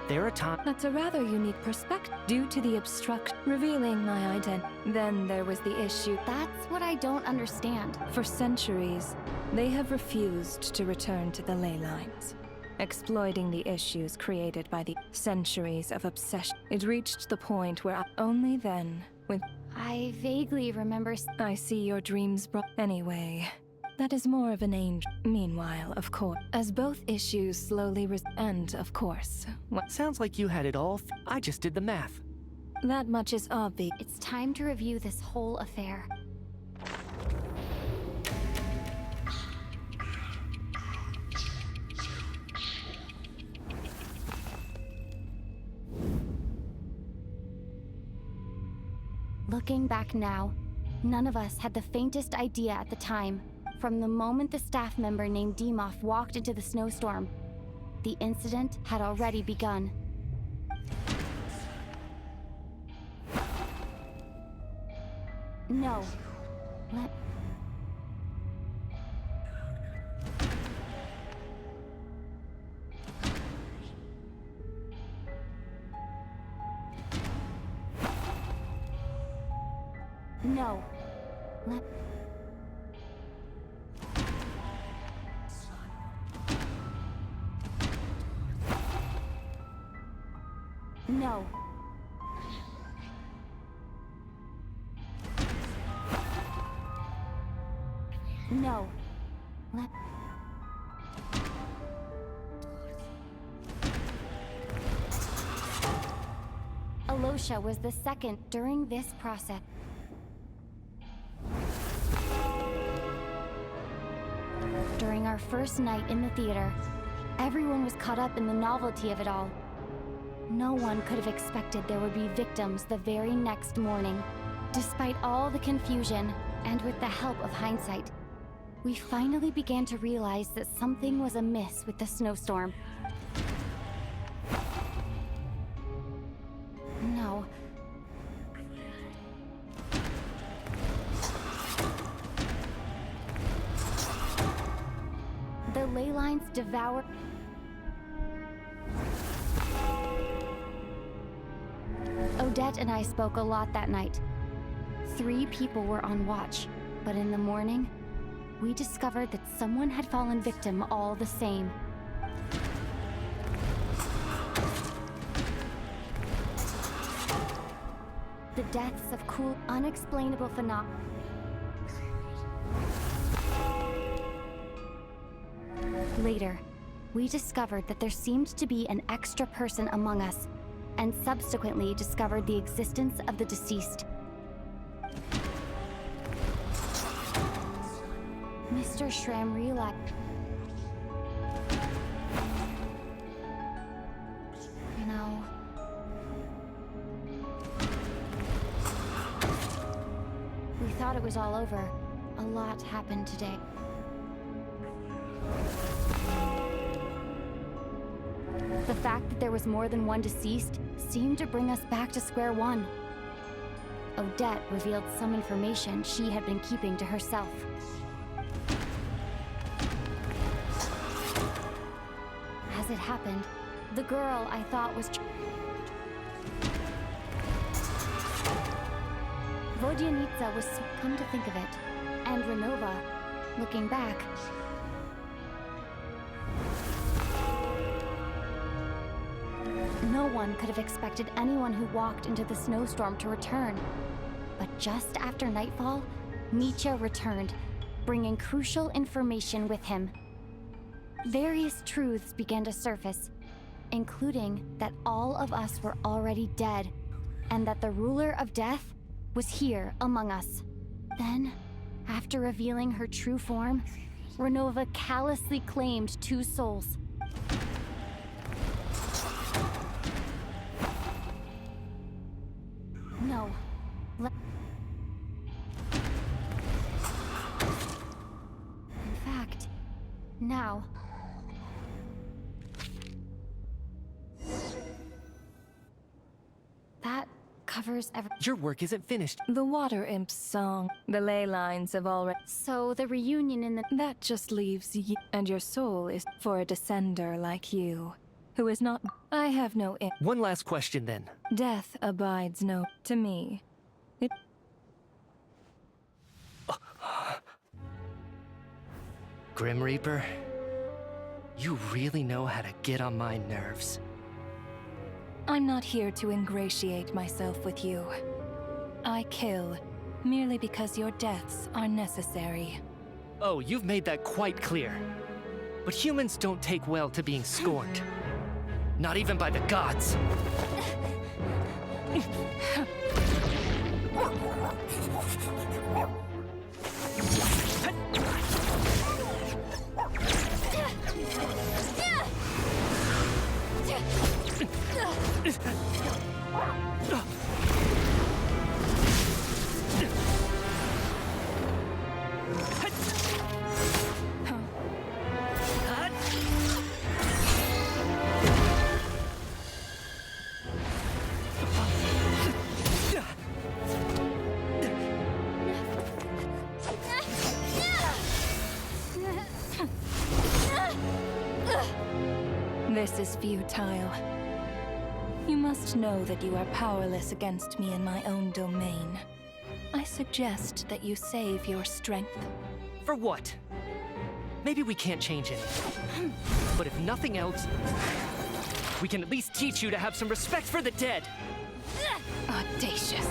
There are times... That's a rather unique perspective. Due to the obstruction, revealing my identity. Then there was the issue. That's what I don't understand. For centuries, they have refused to return to the ley lines, exploiting the issues created by the centuries of obsession. It reached the point where only then, when... I vaguely remember... I see your dreams brought... Anyway, that is more of an angel. Meanwhile, of course, as both issues slowly and, of course... What sounds like you had it all... I just did the math. That much is obvious. It's time to review this whole affair. Looking back now, none of us had the faintest idea at the time. From the moment the staff member named Dimov walked into the snowstorm, the incident had already begun. No. No. No. No. Alosha was the second during this process. During our first night in the theater, everyone was caught up in the novelty of it all. No one could have expected there would be victims the very next morning. Despite all the confusion, and with the help of hindsight, we finally began to realize that something was amiss with the snowstorm. No. The ley lines devour... Odette and I spoke a lot that night. 3 people were on watch, but in the morning, we discovered that someone had fallen victim all the same. The deaths of cool, unexplainable phenomena. Later, we discovered that there seemed to be an extra person among us, and subsequently discovered the existence of the deceased. Mr. Shram realized... No. We thought it was all over. A lot happened today. The fact that there was more than one deceased seemed to bring us back to square one. Odette revealed some information she had been keeping to herself. As it happened, the girl I thought was... Vodyanitsa was... Come to think of it. And Renova, looking back... No one could have expected anyone who walked into the snowstorm to return. But just after nightfall, Nietzsche returned, bringing crucial information with him. Various truths began to surface, including that all of us were already dead, and that the ruler of death was here among us. Then, after revealing her true form, Renova callously claimed 2 souls. No. In fact, now... That covers every... Your work isn't finished. The Water Imp's song. The ley lines have already... So the reunion in the... That just leaves you. And your soul is for a descender like you, who is not... I have no... One last question then. Death abides no... To me. It... Grim Reaper, you really know how to get on my nerves. I'm not here to ingratiate myself with you. I kill merely because your deaths are necessary. Oh, you've made that quite clear. But humans don't take well to being scorned. Not even by the gods. This is futile. You must know that you are powerless against me in my own domain. I suggest that you save your strength. For what? Maybe we can't change it. But if nothing else, we can at least teach you to have some respect for the dead. Audacious.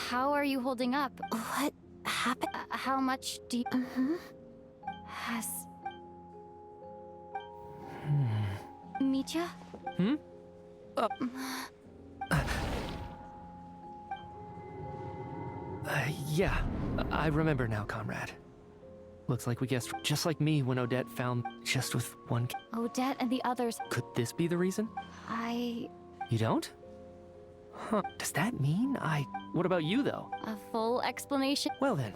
how are you holding up? What happened? How much do you... Has... Mitya? Yeah, I remember now, comrade. Looks like we guessed just like me when Odette found just with one. Odette and the others... Could this be the reason? You don't? Huh. Does that mean What about you, though? A full explanation? Well then,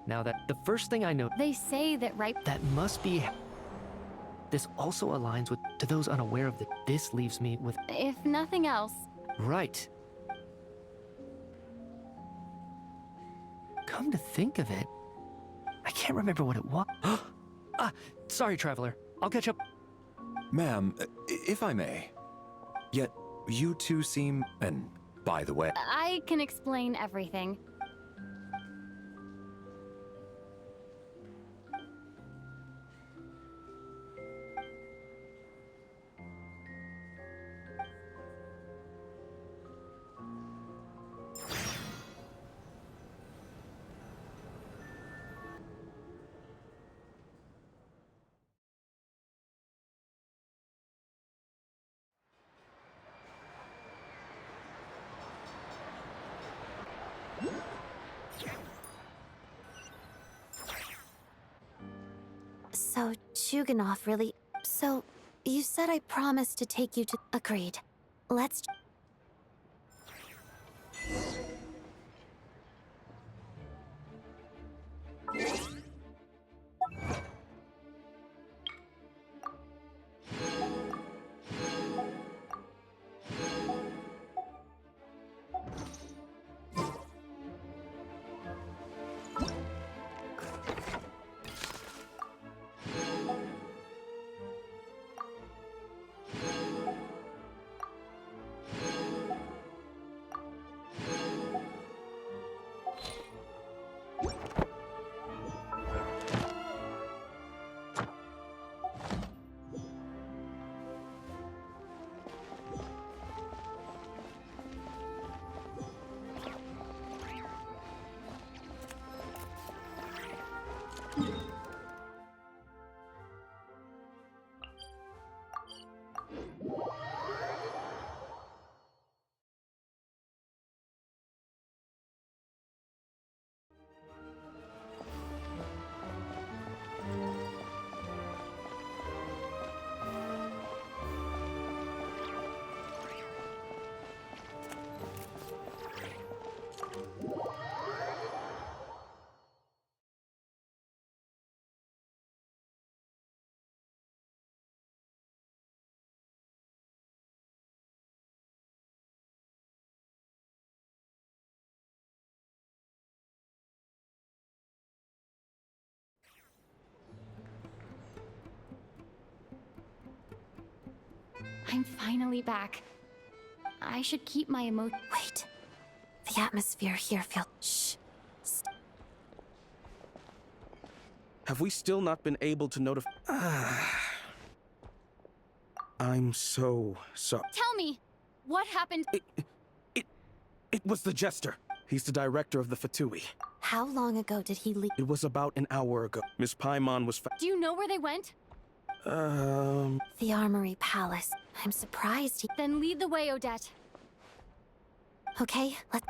now that the first thing I know... They say that That must be... This also aligns with... To those unaware of this leaves me with... If nothing else... Right. Come to think of it, I can't remember what it was. Sorry, Traveler. I'll catch up. Ma'am, if I may. Yet, you two seem... And by the way... I can explain everything. So, Chuganov really... So, you said I promised to take you to... Agreed. Let's... I'm finally back. I should keep my Wait. The atmosphere here feels... Shh. Have we still not been able to notify... I'm so sorry. Tell me! What happened? It was the Jester. He's the director of the Fatui. How long ago did he leave? It was about an hour ago. Miss Paimon was Do you know where they went? The Armory Palace. I'm surprised he... Then lead the way, Odette. Okay, let's...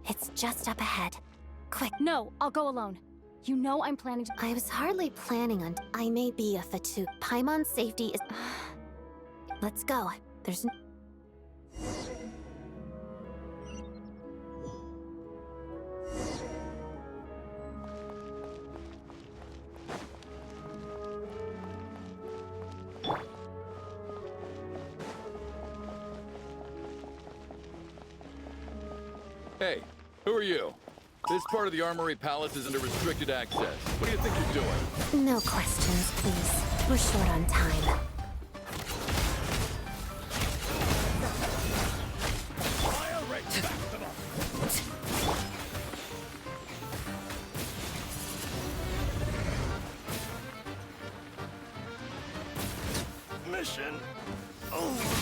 It's just up ahead. Quick. No, I'll go alone. You know I'm planning to... I was hardly planning on... I may be a Fatu. Paimon's safety is... Let's go. There's... Hey, who are you? This part of the Armory Palace is under restricted access. What do you think you're doing? No questions, please. We're short on time. Mission over.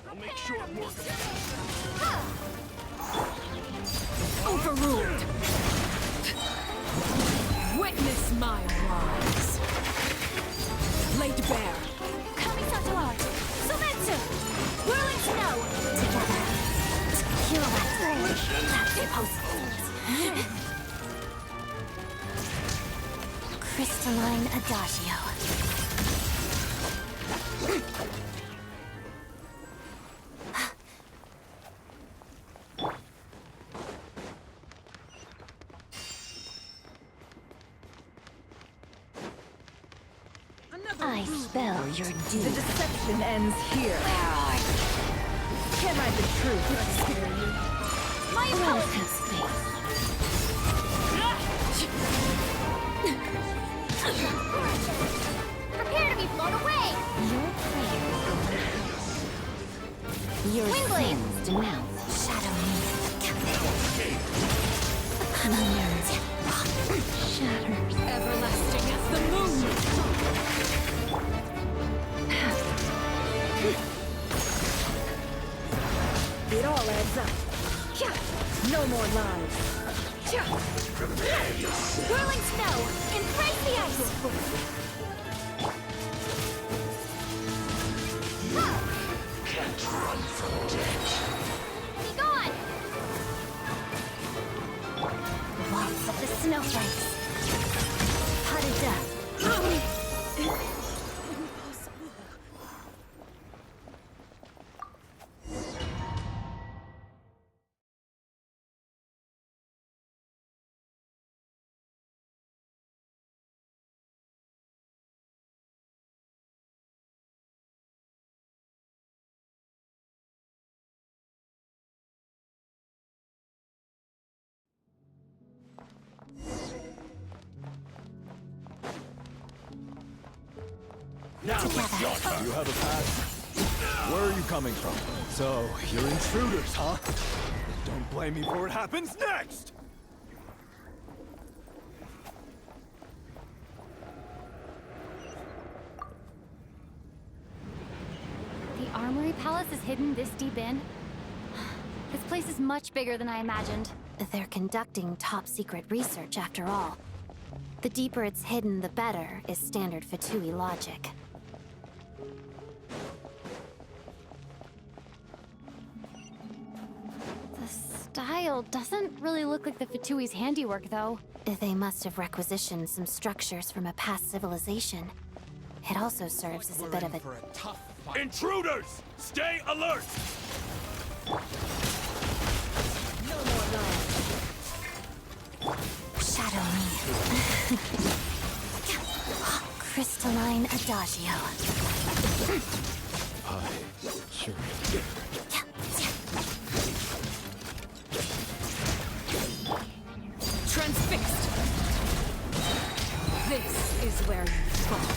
I'll make short work of it. Overruled! Witness my lies! Laid bare! Kamisato art! Sumetsu! Whirling snow! Together! Tequila! That's supposed. Crystalline adagio. I spell your doom. The deception ends here. Where are you? Can't hide the truth. Scare you. My apologies. Prepare to be blown away. Your prayer. Your sins denounce shadow me. Shatters. Everlasting as the moon. It all adds up. No more lies. Whirling snow. Embrace the ice. Can't run from death. Be gone. Waltz of the snowflakes. Potted death. Now it's your turn. You have a pass? Where are you coming from? So, you're intruders, huh? Don't blame me for what happens next! The Armory Palace is hidden this deep in? This place is much bigger than I imagined. They're conducting top-secret research, after all. The deeper it's hidden, the better, is standard Fatui logic. The style doesn't really look like the Fatui's handiwork, though. They must have requisitioned some structures from a past civilization. It also serves as a bit of a... Intruders! Stay alert! No more lies. Shadow me. Crystalline adagio. Sure. Transfixed. This is where you fall.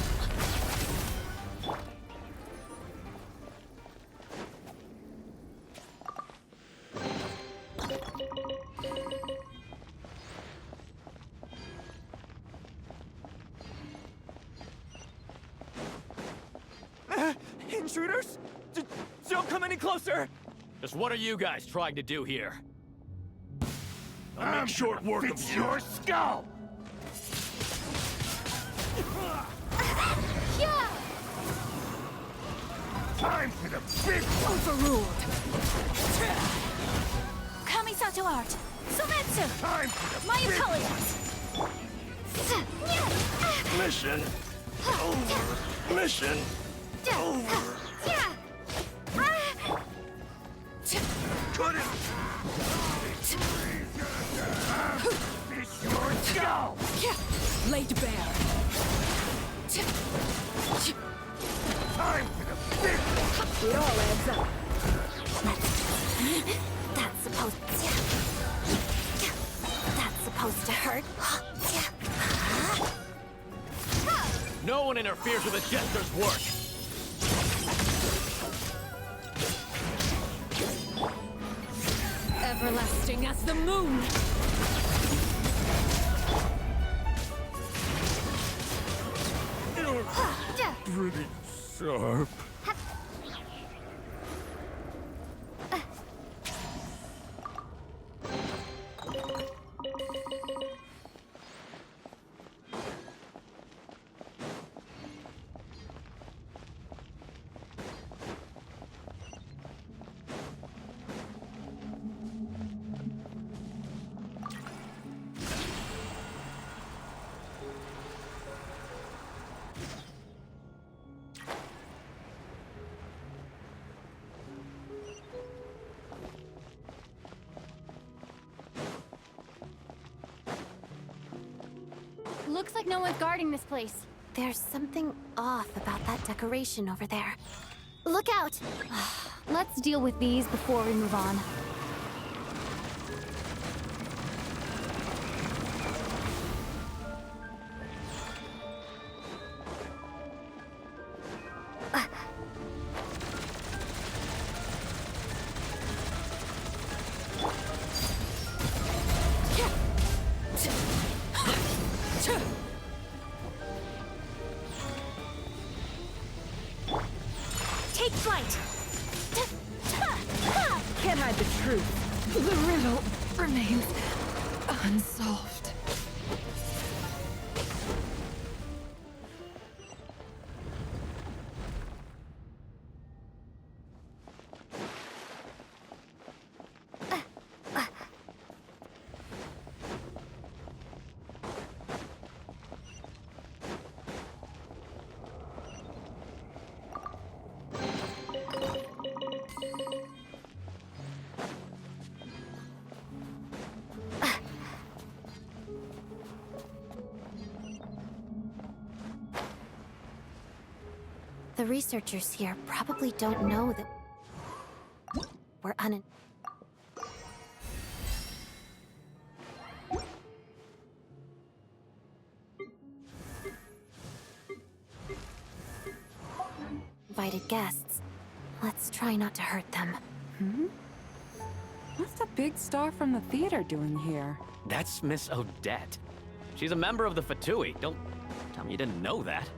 Intruders? Don't come any closer! Just what are you guys trying to do here? I'll make short work of your skull! Time for the big one! Overruled. Kamisato art! Sumetsu! Time for the My big apologies! Mission over! Mission over! Couldn't! It's your skull! Laid bare. Time for the big one! It all adds up. That's supposed to hurt. No one interferes with a jester's work! everlasting as the moon. Pretty sharp. Looks like no one's guarding this place. There's something off about that decoration over there. Look out! Let's deal with these before we move on. Take flight! Can't hide the truth. The riddle remains unsolved. The researchers here probably don't know that we're invited guests. Let's try not to hurt them. What's the big star from the theater doing here? That's Miss Odette. She's a member of the Fatui. Don't tell me you didn't know that.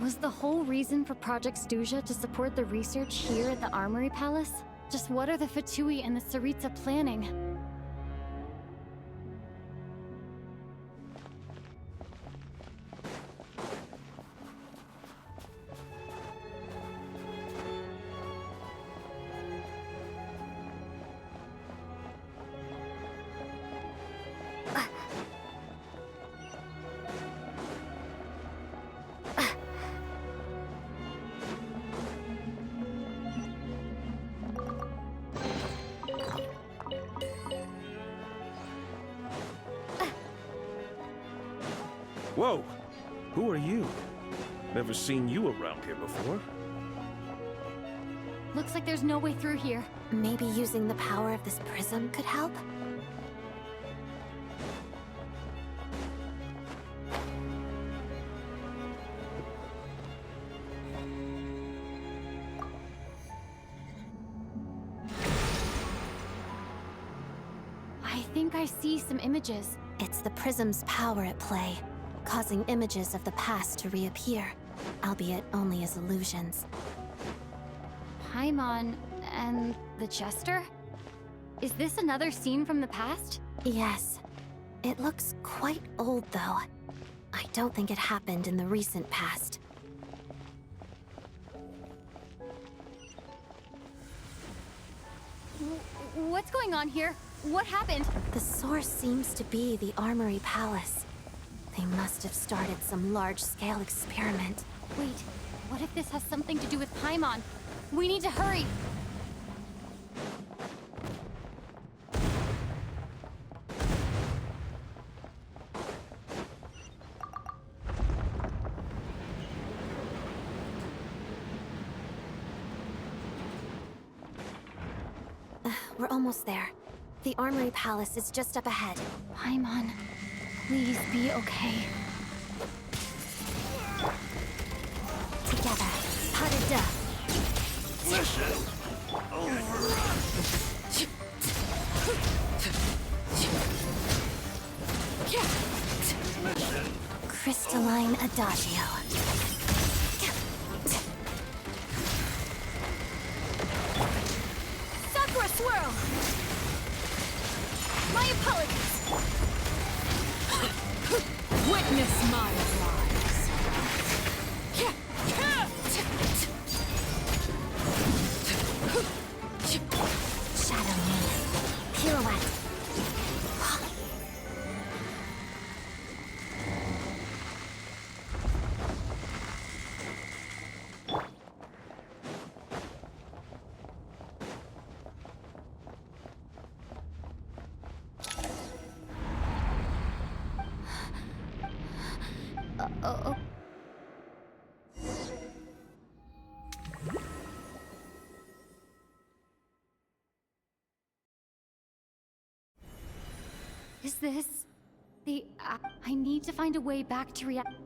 Was the whole reason for Project Stuja to support the research here at the Armory Palace? Just what are the Fatui and the Tsaritsa planning? Whoa! Who are you? Never seen you around here before. Looks like there's no way through here. Maybe using the power of this prism could help? I think I see some images. It's the prism's power at play, causing images of the past to reappear, albeit only as illusions. Paimon and the Jester? Is this another scene from the past? Yes. It looks quite old, though. I don't think it happened in the recent past. What's going on here? What happened? The source seems to be the Armory Palace. They must have started some large-scale experiment. Wait, what if this has something to do with Paimon? We need to hurry! We're almost there. The Armory Palace is just up ahead. Paimon, please be okay. Together. Parada. Listen! Crystalline Adagio. Sakura Swirl! My apologies! Witness my rise! Shadow Moon. Pirouette. Oh. Is this the... I need to find a way back to reality.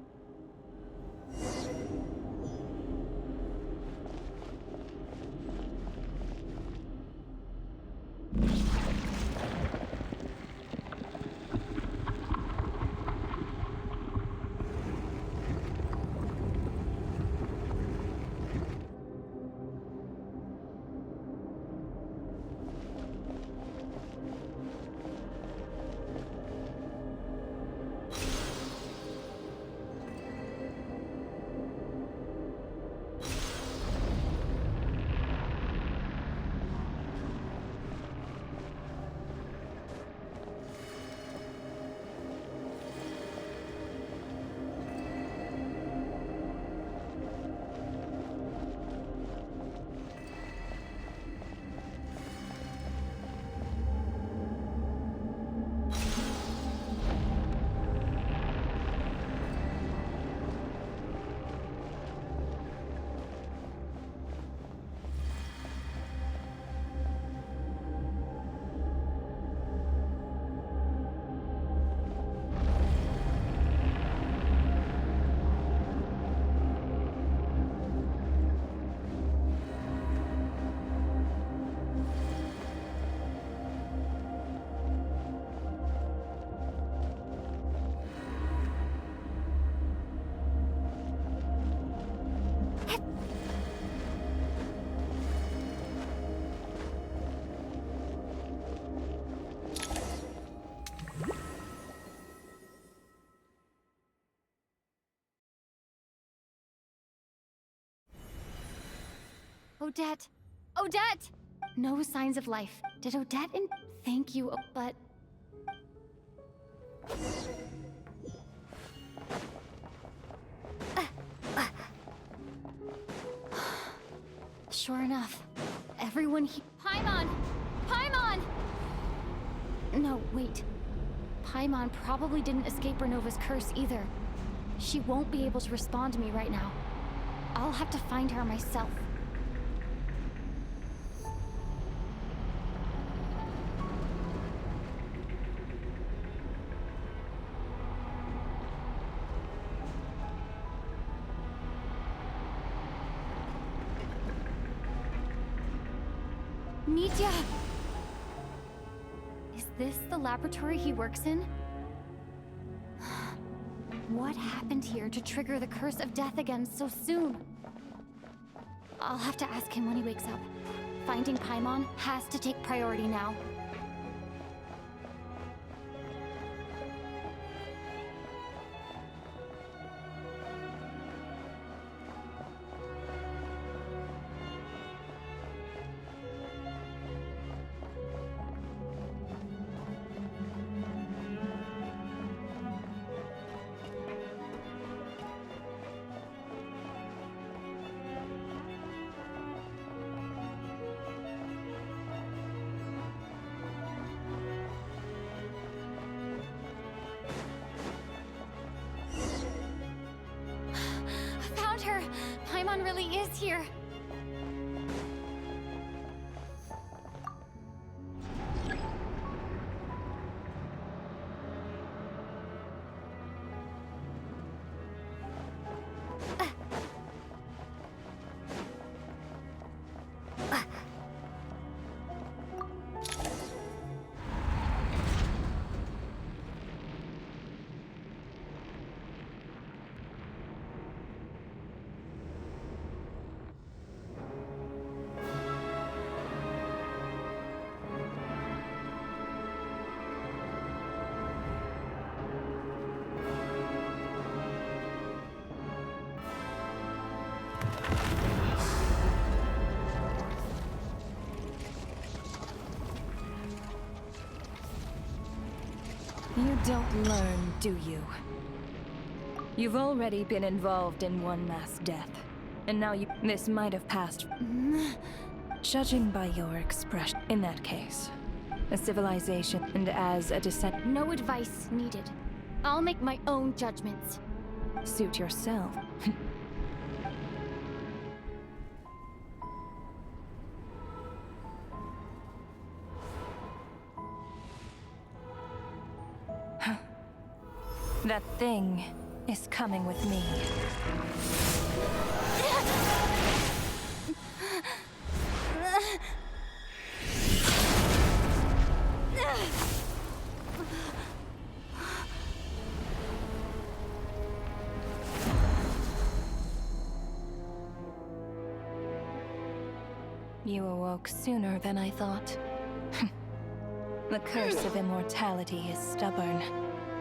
Odette! Odette! No signs of life. Did Odette Thank you, but... Sure enough. Everyone Paimon! Paimon! No, wait. Paimon probably didn't escape Renova's curse either. She won't be able to respond to me right now. I'll have to find her myself. Nitya! Is this the laboratory he works in? What happened here to trigger the curse of death again so soon? I'll have to ask him when he wakes up. Finding Paimon has to take priority now. Her! Paimon really is here! You don't learn, do you? You've already been involved in one mass death, and now you— this might have passed. Judging by your expression, in that case, a civilization and as a descent— No advice needed. I'll make my own judgments. Suit yourself. That thing is coming with me. You awoke sooner than I thought. The curse of immortality is stubborn,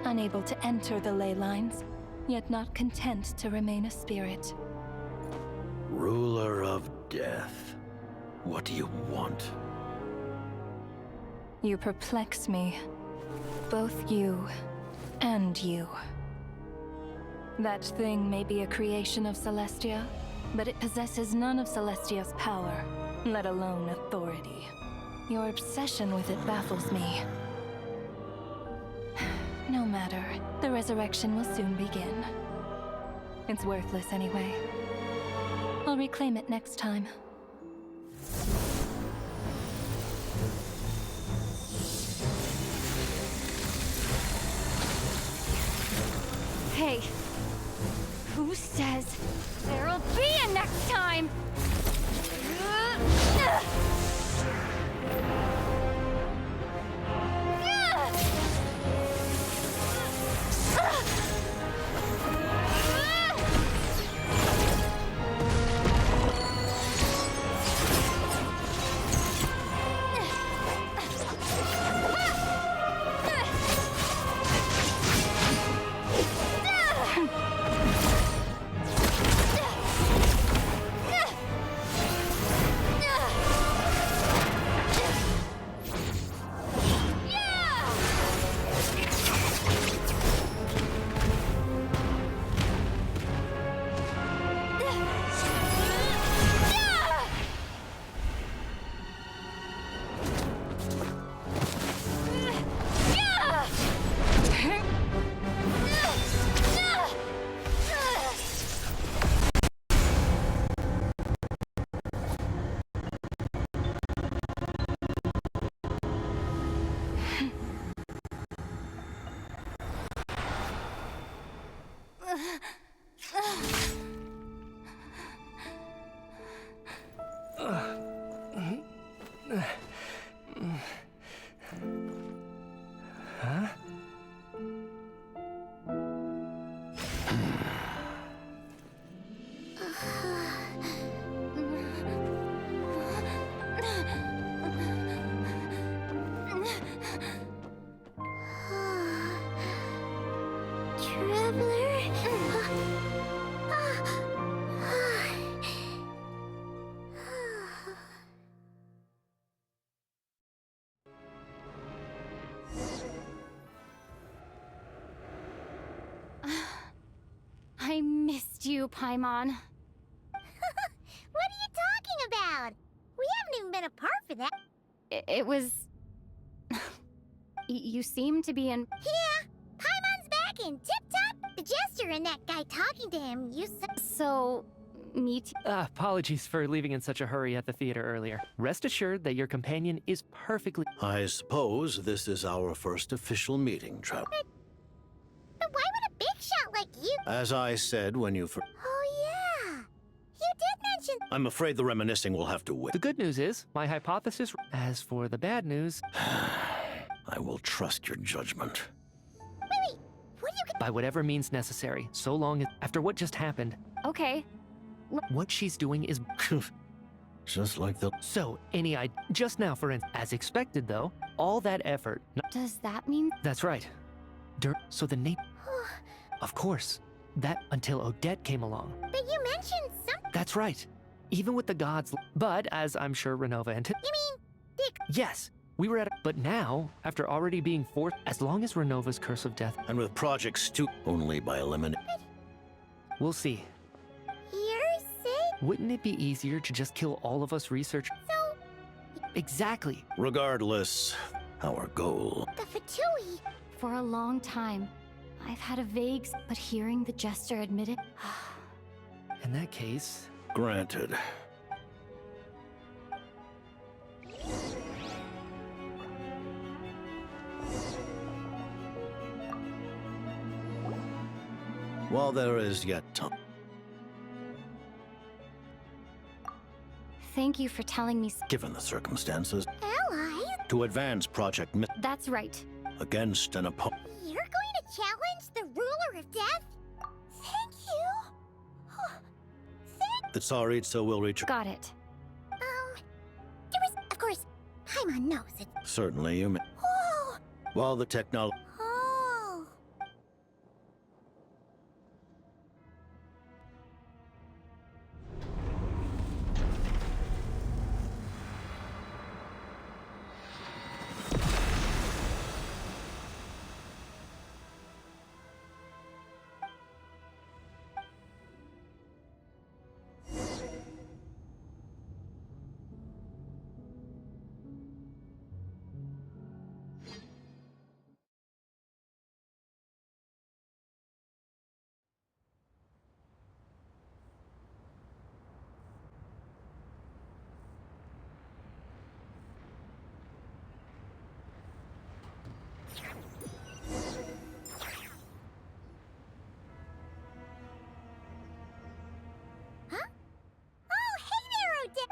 unable to enter the ley lines, yet not content to remain a spirit. Ruler of death, what do you want? You perplex me. Both you and you. That thing may be a creation of Celestia, but it possesses none of Celestia's power, let alone authority. Your obsession with it baffles me. No matter, the resurrection will soon begin. It's worthless anyway. I'll reclaim it next time. Hey, who says there'll be a next time? I missed you, Paimon. What are you talking about? We haven't even been apart for that. It was... You seem to be in... Yeah, Paimon's back in tip-top. The jester and that guy talking to him, you said... So... me too. Apologies for leaving in such a hurry at the theater earlier. Rest assured that your companion is perfectly... I suppose this is our first official meeting, Trav. But why would a big shot like you... As I said when you Oh, yeah. You did mention... I'm afraid the reminiscing will have to wait. The good news is, my hypothesis... As for the bad news... I will trust your judgment. Wait, what are you... By whatever means necessary, so long as... After what just happened... Okay. What she's doing is... Just like the... So, just now, for instance, as expected, though, all that effort... Does that mean... That's right. So the name... Of course. That until Odette came along. But you mentioned something... That's right. Even with the gods... But, as I'm sure Renova and... You mean... Dick... Yes. We were at but now, after already being forced, as long as Renova's curse of death. And with Project Stu only by eliminating. We'll see. You're sick? Wouldn't it be easier to just kill all of us research? So, Exactly. Regardless, our goal. the Fatui. For a long time, I've had a vague, but hearing the jester admit it, In that case, Granted. While there is yet time. thank you for telling me. Given the circumstances, Allies? to advance Project That's right. against an opponent. You're going to challenge the ruler of death? Thank you. The Tsaritsa will reach. Got it. There is, of course, Paimon knows it. Certainly, you may. Oh, While the technology. oh.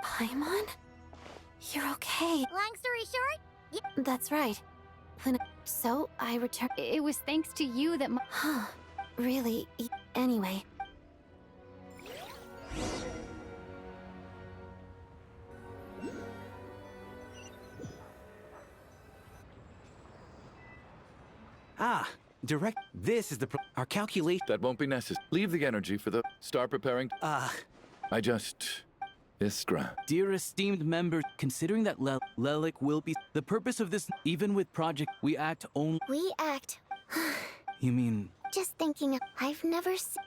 Paimon? You're okay. Long story short, That's right. So, I returned. It was thanks to you that my. Huh. Really? Anyway. Ah, direct. This is the our calculation. That won't be necessary. Leave the energy for the. Start preparing. I just. Iskra. Dear esteemed members, considering that Lelik will be the purpose of this, even with Project, we act only. we act. You mean Just thinking, I've never seen.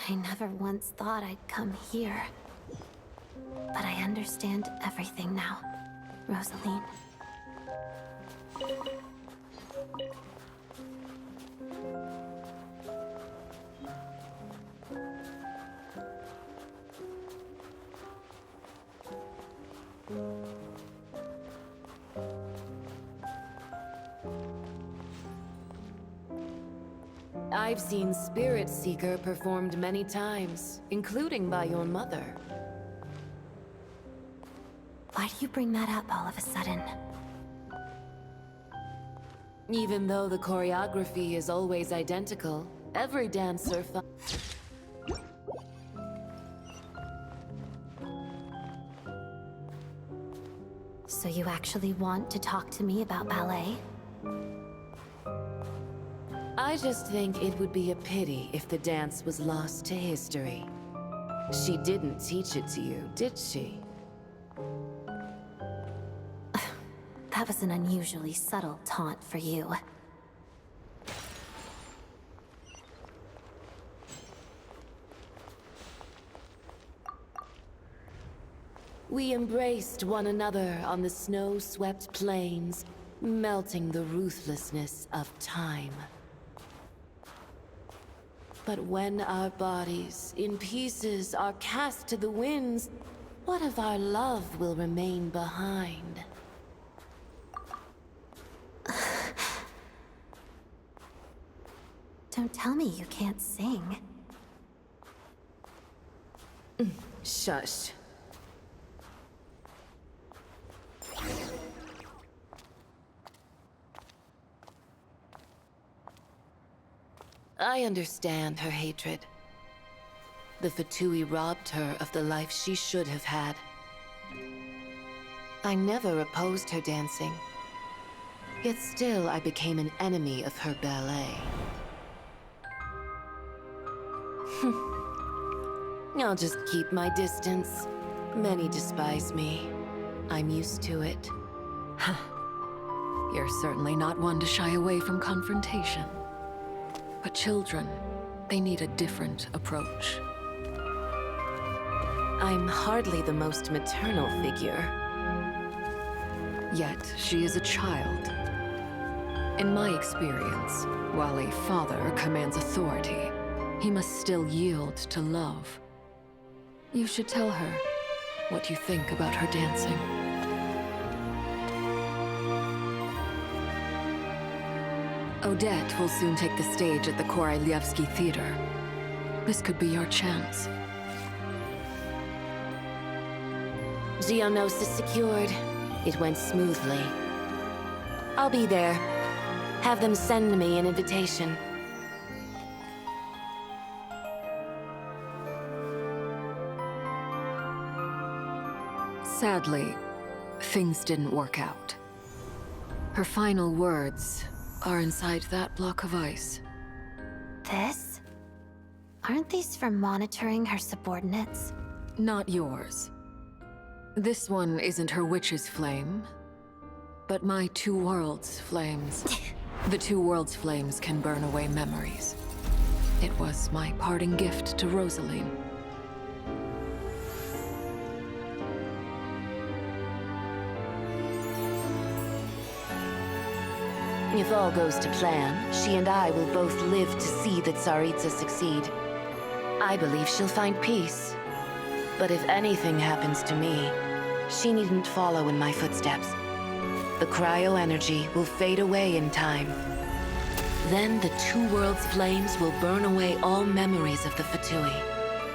I never once thought I'd come here. But I understand everything now, Rosaline. I've seen Spirit Seeker performed many times, including by your mother. Why do you bring that up all of a sudden? Even though the choreography is always identical, every dancer So you actually want to talk to me about ballet? I just think it would be a pity if the dance was lost to history. She didn't teach it to you, did she? That was an unusually subtle taunt for you. We embraced one another on the snow-swept plains, melting the ruthlessness of time. But when our bodies, in pieces, are cast to the winds, what of our love will remain behind? Don't tell me you can't sing. Shush. I understand her hatred. The Fatui robbed her of the life she should have had. I never opposed her dancing. Yet still I became an enemy of her ballet. I'll just keep my distance. Many despise me. I'm used to it. You're certainly not one to shy away from confrontation. But children, they need a different approach. I'm hardly the most maternal figure. Yet, she is a child. In my experience, while a father commands authority, he must still yield to love. You should tell her what you think about her dancing. Odette will soon take the stage at the Korolyevsky Theater. This could be your chance. Geonosis secured. It went smoothly. I'll be there. Have them send me an invitation. Sadly, things didn't work out. Her final words are inside that block of ice. This? Aren't these for monitoring her subordinates? Not yours. This one isn't her witch's flame, but my two worlds' flames. The two worlds' flames can burn away memories. It was my parting gift to Rosaline. If all goes to plan, she and I will both live to see the Tsaritsa succeed. I believe she'll find peace. But if anything happens to me, she needn't follow in my footsteps. The cryo-energy will fade away in time. Then the two worlds' flames will burn away all memories of the Fatui.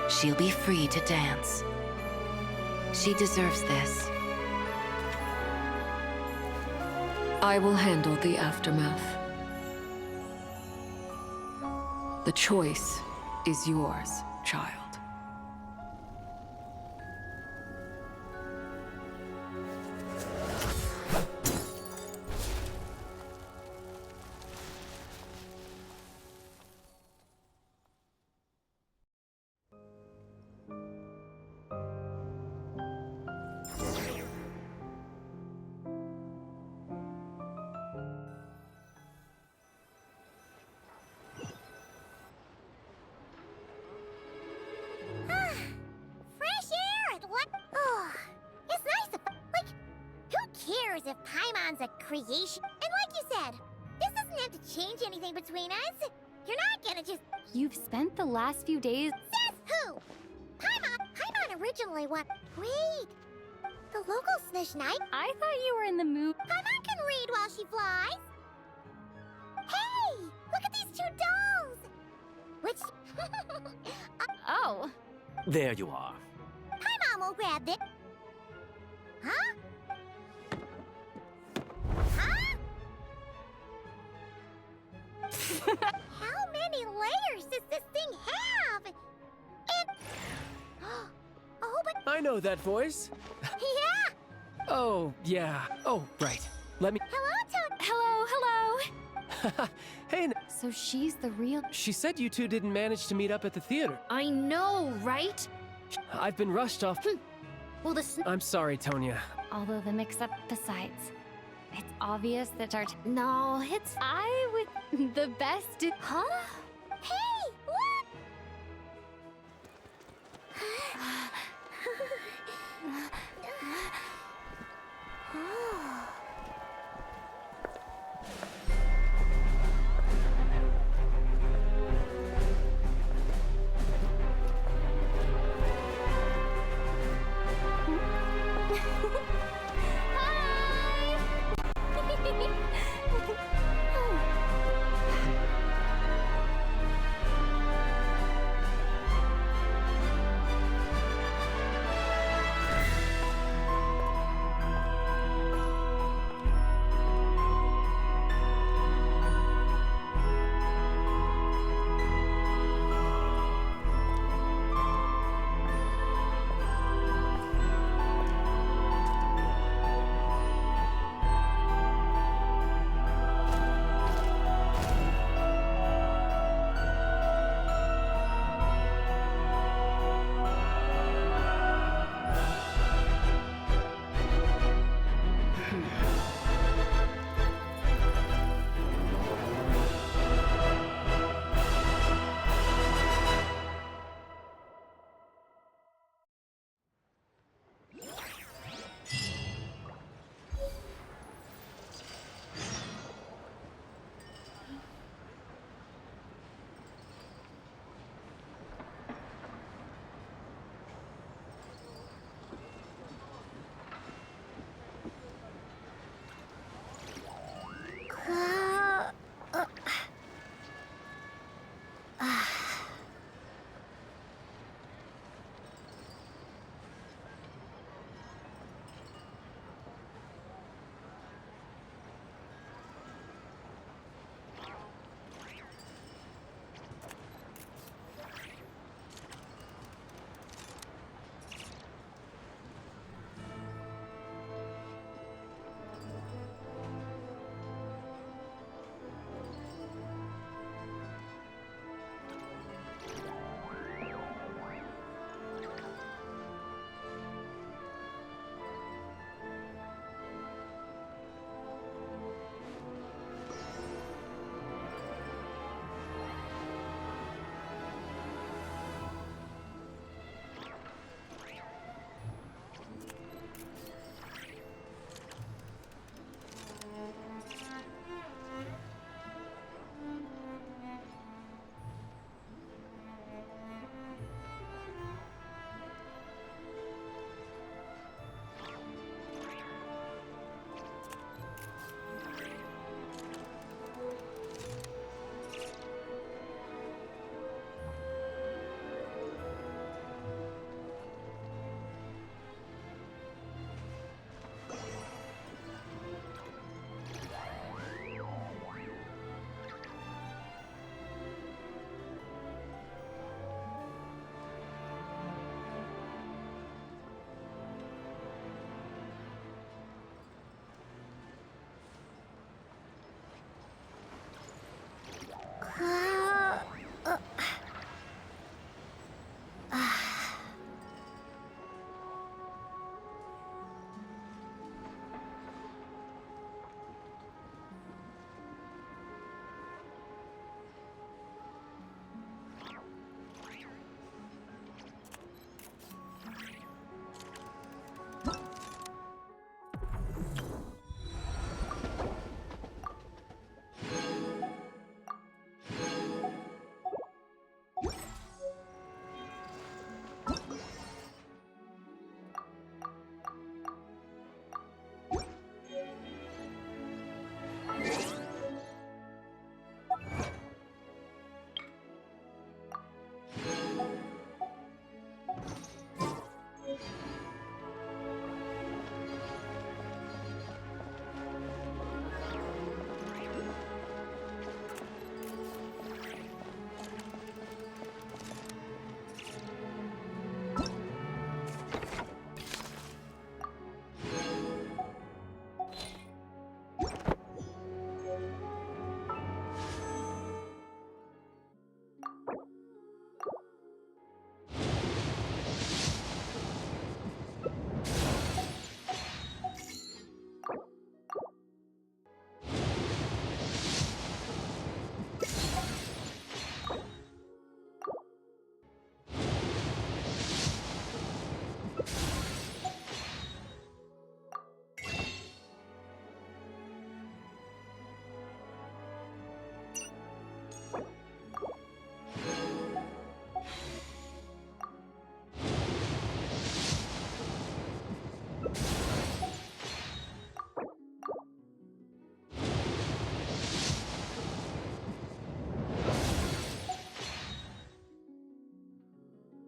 She'll be free to dance. She deserves this. I will handle the aftermath. The choice is yours, child. If Paimon's a creation. And like you said, this doesn't have to change anything between us. You're not gonna just... You've spent the last few days... Says who? Paimon originally went... Wait. The local Sніжній? I thought you were in the mood... Paimon can read while she flies. Hey! Look at these two dolls! Which... Oh. There you are. Paimon will grab this. Huh? Huh? How many layers does this thing have? It... Oh, but... I know that voice. Yeah! Oh, yeah. Oh, right. Let me... Hello, Toad. Hello. Hey, So she's the real... she said you two didn't manage to meet up at the theater. I know, right? I've been rushed off... Well, I'm sorry, Tonya. Although the mix-up besides... It's obvious that our... No, it's... I would... The best... Huh? Hey!